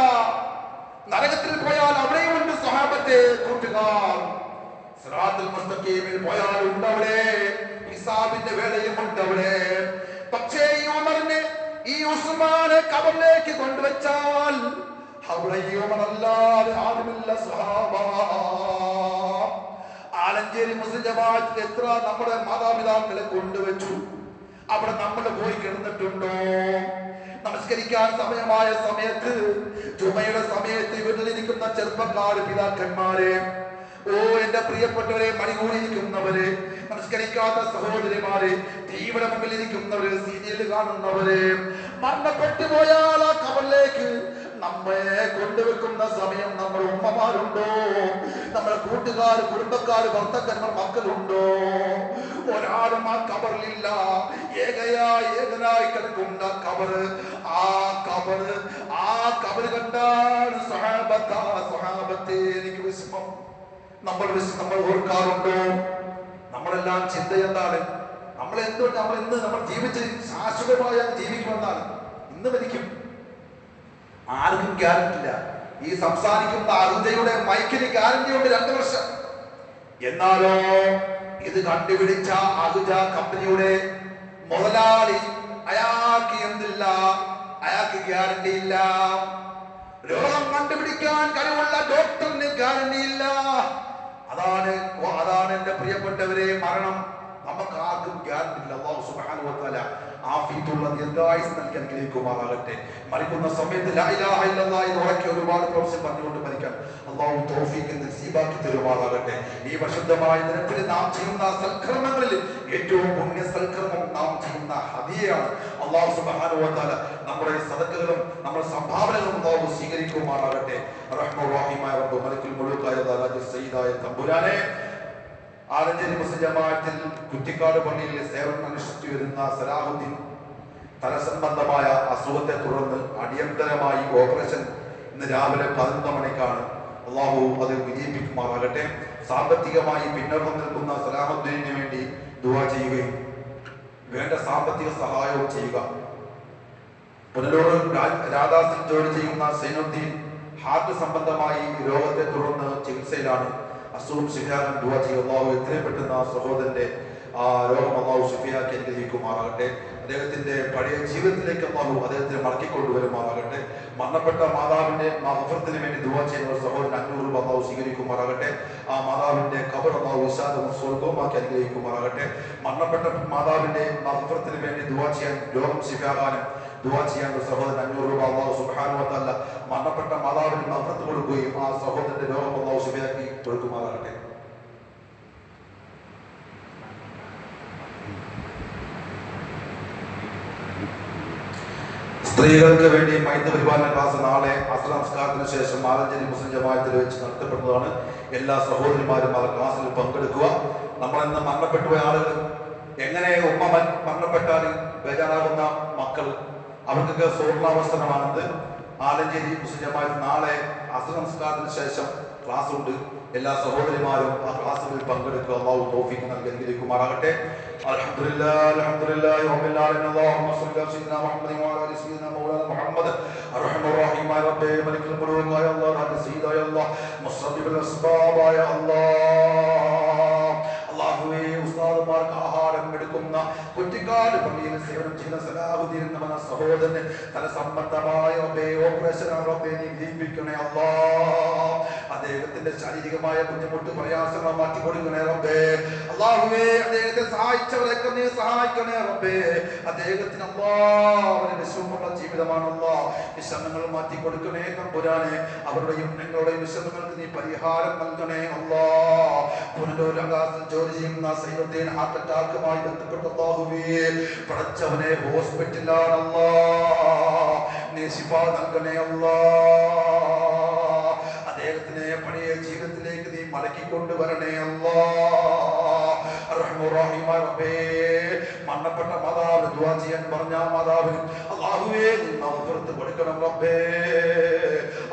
നരകത്തിൽ പോയാൽ അവിടെയുണ്ട് സ്വഹാബത്തെ കൂട്ടുകാർ, സിറാത്തുൽ മുസ്തഖീമിൽ പോയാൽ ഉണ്ട് അവിടെ, ഹിസാബിന്റെ വേളയും ഉണ്ട് അവിടെ. പക്ഷേ ഈ ഉമറിനെ, ഈ ഉസ്മാനെ ഖബറിലേക്ക് കൊണ്ടുവച്ചാൽ അവിടെ ഈ ഉമറല്ലാതെ ആരുമില്ല സ്വഹാബ. ആലഞ്ചേരി മുസ്ലിം ജമാഅത്തിൽ എത്ര നമ്മുടെ മാതാപിതാക്കളെ കൊണ്ടുവച്ചു, അവിടെ നമ്മൾ പോയി കിടന്നിട്ടുണ്ടോ? നമസ്കരിക്കാൻ സമയമായ സമയത്ത്, ജുമയുടെ സമയത്ത് വീട്ടിലിരിക്കുന്ന ചെറുപ്പക്കാര്, പിതാക്കന്മാരെ, ഓ എന്റെ പ്രിയപ്പെട്ടവരെ, മണികൂടിയിരിക്കുന്നവരെ, നമസ്കരിക്കാത്ത സഹോദരിമാരെ, തീവ്ര മുമ്പിലിരിക്കുന്നവര്, സീരിയല് കാണുന്നവരെ, മരണപ്പെട്ടു പോയാൽ ആ ഖബറിലേക്ക് നമ്മെ കൊണ്ടുവെക്കുന്ന സമയം നമ്മുടെ ഉമ്മമാരുണ്ടോ? നമ്മുടെ കൂട്ടുകാർ, കുടുംബക്കാർ, ഭർത്താക്കന്മാർ, മക്കളുണ്ടോ? ഒരാളും ആ ഖബറിലില്ല. ഏകനായി കിടക്കുന്ന ഖബറ്. ആ ഖബറ് കണ്ടാണ് സ്വഹാബത്തെ എനിക്ക് വിഷമം. നമ്മൾ ഓർക്കാറുണ്ടോ? നമ്മളെല്ലാം ചിന്ത എന്താണ്? നമ്മൾ എന്തുകൊണ്ട് നമ്മൾ ഇന്ന് നമ്മൾ ജീവിച്ച് ശാശ്വതമായി ജീവിക്കുമെന്നാണ്. ഇന്ന് മരിക്കും, ആർക്കും ഗ്യാരണ്ടി ഇല്ല. ഈ സംസാരിക്കുന്ന അറുതയുടെ മൈക്കിന് ഗ്യാരണ്ടി ഉണ്ട് 2 വർഷം. എന്നാലോ ഇത് കണ്ടുപിടിച്ച അഹുജ കമ്പനിയുടെ മുതലാളി അയാൾക്ക് എന്തില്ല, അയാൾക്ക് ഗ്യാരണ്ടി ഇല്ല. രോഗം കണ്ടുപിടിക്കാൻ കഴിവുള്ള ഡോക്ടറിന് ഗ്യാരണ്ടി ഇല്ല. അതാണ് എന്റെ പ്രിയപ്പെട്ടവരെ, മരണം നമുക്ക് ആർക്കും ഗ്യാരണ്ടി ഇല്ല. അല്ലാഹു സുബ്ഹാനഹു വ തആല ആഫിയത്തുള്ള ദീർഘായുസ്സ് നൽകി അനുഗ്രഹിക്കുമാറാകട്ടെ. മരിക്കുന്ന സമയത്ത് ലാ ഇലാഹ ഇല്ലല്ലാഹ് എന്ന് ഉറക്കെ ഒരുപാട് പ്രാവശ്യം പറഞ്ഞുകൊണ്ട് മരിക്കാൻ അല്ലാഹു തൗഫീഖ് നസീബാക്കി തരുമാറാകട്ടെ. ഈ പരിശുദ്ധമായ ദിനത്തിൽ നാം ചെയ്യുന്ന സൽക്കർമ്മങ്ങളിൽ ഏറ്റവും പുണ്യ സൽക്കർമ്മം നാം ചെയ്യുന്ന ഹദിയയാണ്. അല്ലാഹു സുബ്ഹാനഹു വ തആല നമ്മുടെ സദഖകളും നമ്മുടെ സംഭാവനകളും അല്ലാഹു സ്വീകരിക്കുമാറാകട്ടെ. റഹ്മാൻ റഹീമായ റബ്ബ് മലിക്കുൽ മുലൂക്കായ ദാരാജ് സയ്യിദായ തമ്പുരാനെ, ആലഞ്ചേരി മുസ്ലിം ജമാഅത്തിൽ കുറ്റിക്കാട് പള്ളിയിൽ സേവനം അനുഷ്ഠിച്ചു വരുന്ന സലാഹുദ്ദീൻ തലസംബന്ധമായ അസുഖത്തെ തുടർന്ന് അടിയന്തരമായി ഓപ്പറേഷൻ ഇന്ന് രാവിലെ 11 മണിക്കാണ്. അള്ളാഹു അത് വിജയിപ്പിക്കുമാറാകട്ടെ. സാമ്പത്തികമായി പിന്നോക്കം നിൽക്കുന്ന സലാഹുദ്ദീനു വേണ്ടി ദുആ ചെയ്യുകയും വേണ്ട സാമ്പത്തിക സഹായവും ചെയ്യുക. പുനലൂർ രാധാസിൽ ജോലി ചെയ്യുന്ന സൈനുദ്ദീൻ ഹാർട്ട് സംബന്ധമായി രോഗത്തെ തുടർന്ന് ചികിത്സയിലാണ്. അസുഖം ശിഫിയാകാൻ ദുആ ചെയ്യുക. അല്ലാഹു എത്രയും പെട്ടെന്ന് ആ സഹോദരന്റെ ആ രോഗം അല്ലാഹു ശിഫിയാക്കി അനുഗ്രഹിക്കുമാറാകട്ടെ. അദ്ദേഹത്തിന്റെ പഴയ ജീവിതത്തിലേക്ക് അല്ലാഹു അദ്ദേഹത്തിന് മടക്കിക്കൊണ്ടുവരുമാറാകട്ടെ. മരണപ്പെട്ട മാതാവിന്റെ മഗ്ഫിറത്തിന് വേണ്ടി ദുആ ചെയ്യുന്ന സഹോദരൻ 500 രൂപ അല്ലാഹു സ്വീകരിക്കുമാറാകട്ടെ. ആ മാതാവിന്റെ ഖബർ അല്ലാഹു വിശാലവും സ്വർഗ്ഗവുമാക്കി അനുഗ്രഹിക്കുമാറാകട്ടെ. മരണപ്പെട്ട മാതാവിന്റെ മഗ്ഫിറത്തിന് വേണ്ടി ദുആ ചെയ്യാൻ, രോഗം ശിഫിയാകാനും ദുആ ചെയ്യാൻ സഹോദരൻ 500 രൂപ അല്ലാഹു സുബ്ഹാനഹു വ തആല മരണപ്പെട്ട മാതാവിന് മഗ്ഫിറത്ത് കൊടുക്കുകയും ആ സഹോദരന്റെ രോഗം അല്ലാഹു ശിഫിയാക്കി കൊടുക്കുമാറാകട്ടെ. സ്ത്രീകൾക്ക് വേണ്ടി മൈത്രി പരിപാലന ക്ലാസ് നാളെ അസ്ർ നമസ്കാരത്തിന് ശേഷം ആലഞ്ചേരി മുസ്ലിം ജമാഅത്തിൽ വെച്ച് നടത്തപ്പെടുന്നതാണ്. എല്ലാ സഹോദരിമാരും ആ ക്ലാസ്സിൽ പങ്കെടുക്കുക. നമ്മളിന്ന് മരണപ്പെട്ടുപോയ ആളുകൾ, എങ്ങനെ ഉമ്മ മരണപ്പെട്ടാൽ ബേജാറാകുന്ന മക്കൾ, അവർക്കൊക്കെ സുവർണാവസരമാണെന്ന് ആലഞ്ചേരി മുസ്ലിം ജമാഅത്ത് നാളെ അസ്ർ നമസ്കാരത്തിന് ശേഷം ക്ലാസ് ഉണ്ട്. എല്ലാ സഹോദരിമാരും ആ ക്ലാസ്സിൽ പങ്കെടുക്കുക. അല്ലാഹു തൗഫീഖ് നൽകി അനുഗ്രഹിക്കുമാറാകട്ടെ. അൽഹംദുലില്ലാഹി റബ്ബിൽ ആലമീൻ. അല്ലാഹുമ്മ സ്വല്ലി അലാ സയ്യിദിനാ മുഹമ്മദിൻ വഅലാ ആലി സയ്യിദിനാ മൗലാനാ മുഹമ്മദ്. അർഹമർ റഹീമായ റബ്ബേ, മലിക്കുൽ മുലൂക്കായ അല്ലാഹ്, റബ്ബ് സയ്യിദായ അല്ലാഹ്, മുസ്തബിബുൽ അസ്ബാബായ അല്ലാഹ്, അല്ലാഹുവേ, ഉസ്താദുമാർക്ക് ആഹാരം എടുക്കുന്ന കുറ്റിക്കാട് പള്ളിയിൽ സേവനം ചെയ്യുന്ന സലാഹുദ്ദീൻ എന്ന സഹോദരന് തല സംബന്ധമായ റബ്ബേ ഓപ്പറേഷൻ റബ്ബേ നീ വിജയിപ്പിക്കണേ അല്ലാഹ്. അദ്ദേഹത്തിന്റെ ശാരീരികമായ ബുദ്ധിമുട്ട് പ്രയാസങ്ങൾ മാറ്റി കൊടുക്കണേ റബ്ബേ. അല്ലാഹുവേ, അദ്ദേഹത്തെ സഹായിച്ചവരൊക്കെ നീ സഹായിക്കണേ റബ്ബേ. അദ്ദേഹത്തിന് അല്ലാഹുവിന്റെ വിശ്വമുള്ള ജീവിതമാണ് അല്ലാഹ്. വിഷമങ്ങൾ മാറ്റി കൊടുക്കണേ തമ്പുരാനെ. അവരുടെയും നിങ്ങളുടെയും വിഷമങ്ങൾക്ക് നീ പരിഹാരം നൽകണേ അല്ലാഹ്. പുനലൂർ ആകാശത്തിൽ ജോലി ചെയ്യുന്ന സൈനുദ്ദീൻ ഹാർട്ട് അറ്റാക്കുമായി ബന്ധപ്പെട്ട അല്ലാഹുവേ, പടച്ചവനെ ഹോസ്പിറ്റലാണ് അല്ലാഹ്, നീ ശിഫ നൽകണേ അല്ലാഹ്. അദ്ദേഹത്തിനെ പഴയ ജീവിതത്തിലേക്ക് നീ മടക്കിക്കൊണ്ടുവരണേ അല്ലാഹ്. റഹ്മാൻ റഹീമായ റബ്ബേ, മരണപ്പെട്ട മാതാവിന് ദുആ ചെയ്യാൻ പറഞ്ഞ മാതാവിന് അല്ലാഹുവേ നീ മഗ്ഫിറത്ത് കൊടുക്കണം റബ്ബേ.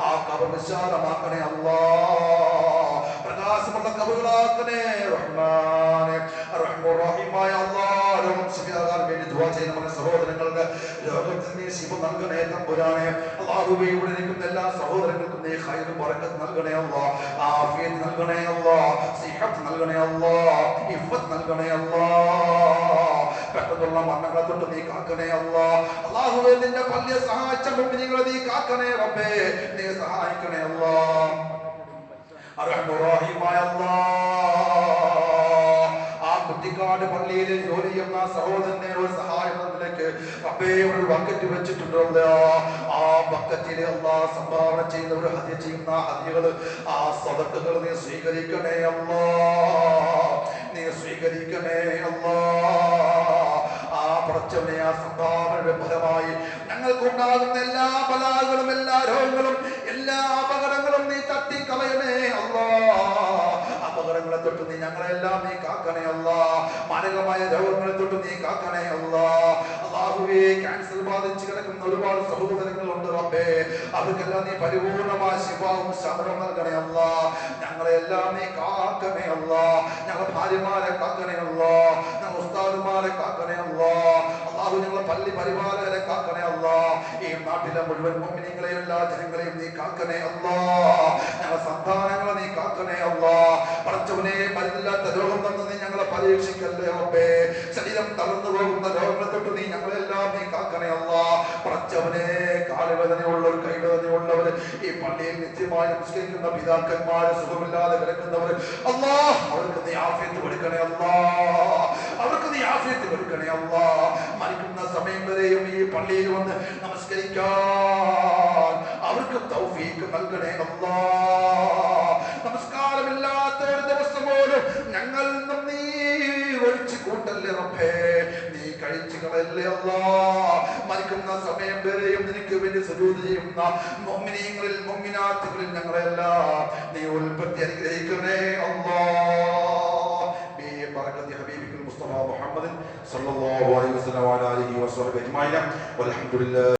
ആ ഖബർ വിശാലമാക്കണേ അല്ലാഹ്, പ്രകാശമുള്ള ഖബറുകളാക്കണേ റഹ്മാനെ. റഹ്മാൻ റഹീമായ അല്ലാഹ്, രോഗം ശിഫിയാകാൻ വേണ്ടി ദുആ ചെയ്യുന്ന നമ്മുടെ സഹോദരങ്ങൾക്ക് രോഗത്തിന് നീ ശിഫ നൽകണേ തമ്പുരാനെ. അല്ലാഹുവേ, ഇവിടെ നിൽക്കുന്ന എല്ലാ സഹോദരങ്ങൾക്കും നീ ഖൈറും ബറക്കത്ത് നൽകണേ അല്ലാഹ്, ആഫിയത്ത് നൽകണേ അല്ലാഹ്, സിഹത്ത് നൽകണേ അല്ലാഹ്, ഇഫ്ഫത്ത് നൽകണേ അല്ലാഹ്. പെട്ടെന്നുള്ള മരണങ്ങളെ തൊട്ട് നീ കാക്കണേ അല്ലാഹ്. അല്ലാഹുവേ, നിന്റെ പള്ളിയെ സഹായിച്ച മുഅ്മിനീങ്ങളെ നീ കാക്കണേ റബ്ബേ, നീ സഹായിക്കണേ അല്ലാഹ്. റഹ്മാൻ റഹീമായ അല്ലാഹ്, ആ കുറ്റിക്കാട് പള്ളിയിൽ ജോലി ചെയ്യുന്ന സഹോദരനെ ഒരു സഹായം എന്നതിലേക്ക് റബ്ബേ ഒരു ബക്കറ്റ് വെച്ചിട്ടുണ്ടല്ലോ. ആ ബക്കറ്റിൽ അല്ലാഹ് സംഭാവന ചെയ്യുന്ന ഒരു ഹദിയ ചെയ്യുന്ന ഹദിയകൾ, ആ സദഖകൾ നീ സ്വീകരിക്കണേ അല്ലാഹ്, നീ സ്വീകരിക്കണേ അല്ലാഹ്. ആ പടച്ചവനെ, ആ സംഭാവനയുടെ ഫലമായി ഞങ്ങൾക്കുണ്ടാകുന്ന എല്ലാ ബലാകളും എല്ലാ രോഗങ്ങളും എല്ലാ അപകടങ്ങളും നീ തട്ടിക്കളയണേ അല്ലാഹ്. അപകടങ്ങളെ തൊട്ട് നീ ഞങ്ങളെല്ലാം നീ കാക്കണേ അല്ലാഹ്. മാരകമായ രോഗങ്ങളെ തൊട്ട് നീ കാക്കണേ അല്ലാഹ്. അല്ലാഹുവേ, ക്യാൻസർ ബാധിച്ച് കിടക്കുന്ന ഒരുപാട് സഹോദരങ്ങളുണ്ട് റബ്ബേ, അവർക്കെല്ലാം നീ പരിപൂർണമായ ശിഫാവും ശമനവും നൽകണേ അല്ലാഹ്. ഞങ്ങളെല്ലാം നീ കാക്കണേ അല്ലാഹ്. ഞങ്ങളുടെ ഭാര്യമാരെ കാക്കണേ അല്ലാഹ്. ഞങ്ങൾ ഉസ്താദുമാർ ഉസ്താദുമാരെ കാക്കണേ അല്ലാ. അല്ലാഹു ഞങ്ങളെ പള്ളി പരിപാലകരെ കാക്കണേ അല്ലാ. ഈ നാട്ടിലെ മുഴുവൻ മുഅ്മിനീങ്ങളെയും എല്ലാ ജനങ്ങളെയും നീ കാക്കണേ അല്ലാ. ഞങ്ങളെ സന്താനങ്ങളെ നീ കാക്കണേ അല്ലാ. പടച്ചവനെ മരുന്നില്ലാത്ത രോഗം തന്ന് നീ ഞങ്ങളെ പരീക്ഷിക്കല്ലേ റബ്ബേ. ശരീരം തളർന്നു പോകുന്ന രോഗങ്ങളെ തൊട്ട് നീ ഞങ്ങളെല്ലാം നീ കാക്കണേ അല്ലാ. പടച്ചവനെ കാലുവേദനയുള്ളവർ, കൈവേദനയുള്ളവർ, ഈ പള്ളിയിൽ നിത്യമായി നമസ്കരിക്കുന്ന പിതാക്കന്മാര്, സുഖമില്ലാതെ കിടക്കുന്നവർ, അല്ലാ അവർക്ക് നീ ആഫിയത്ത് കൊടുക്കണേ അല്ലാ. അവർക്ക് നീ ആഫിയത്ത് കൊടുക്കണേ അല്ലാ. മരിക്കുന്ന സമയം വരെയും ഈ പള്ളിയിൽ വന്ന് നമസ്കരിക്കാൻ അവർക്ക് തൗഫീഖ് നൽകണേ അല്ലാ. നമസ്കാരമില്ലാത്ത ഒരു ദിവസം പോലും ഞങ്ങൾ നീ ഒഴിച്ചു കൂട്ടല്ലേ റബ്ബേ. നീ കഴിച്ചു കളയല്ലേ അല്ലാ. മരിക്കുന്ന സമയം വരെയും നിനക്ക് വേണ്ടി സുജൂദ് ചെയ്യുന്ന മുഅ്മിനീങ്ങളിൽ മുഅ്മിനാത്തുകളിൽ ഞങ്ങളെല്ലാം നീ ഉൾപ്പെടുത്തി അനുഗ്രഹിക്കണേ അല്ലാ. ബിബറകത്തി ഹബീബിൽ മുസ്തഫ മുഹമ്മദ് സല്ലല്ലാഹു അലൈഹി വസല്ലം വഅലാ ആലിഹി വസഹ്ബിഹി അജ്മഈൻ. വൽഹംദുലില്ലാഹി.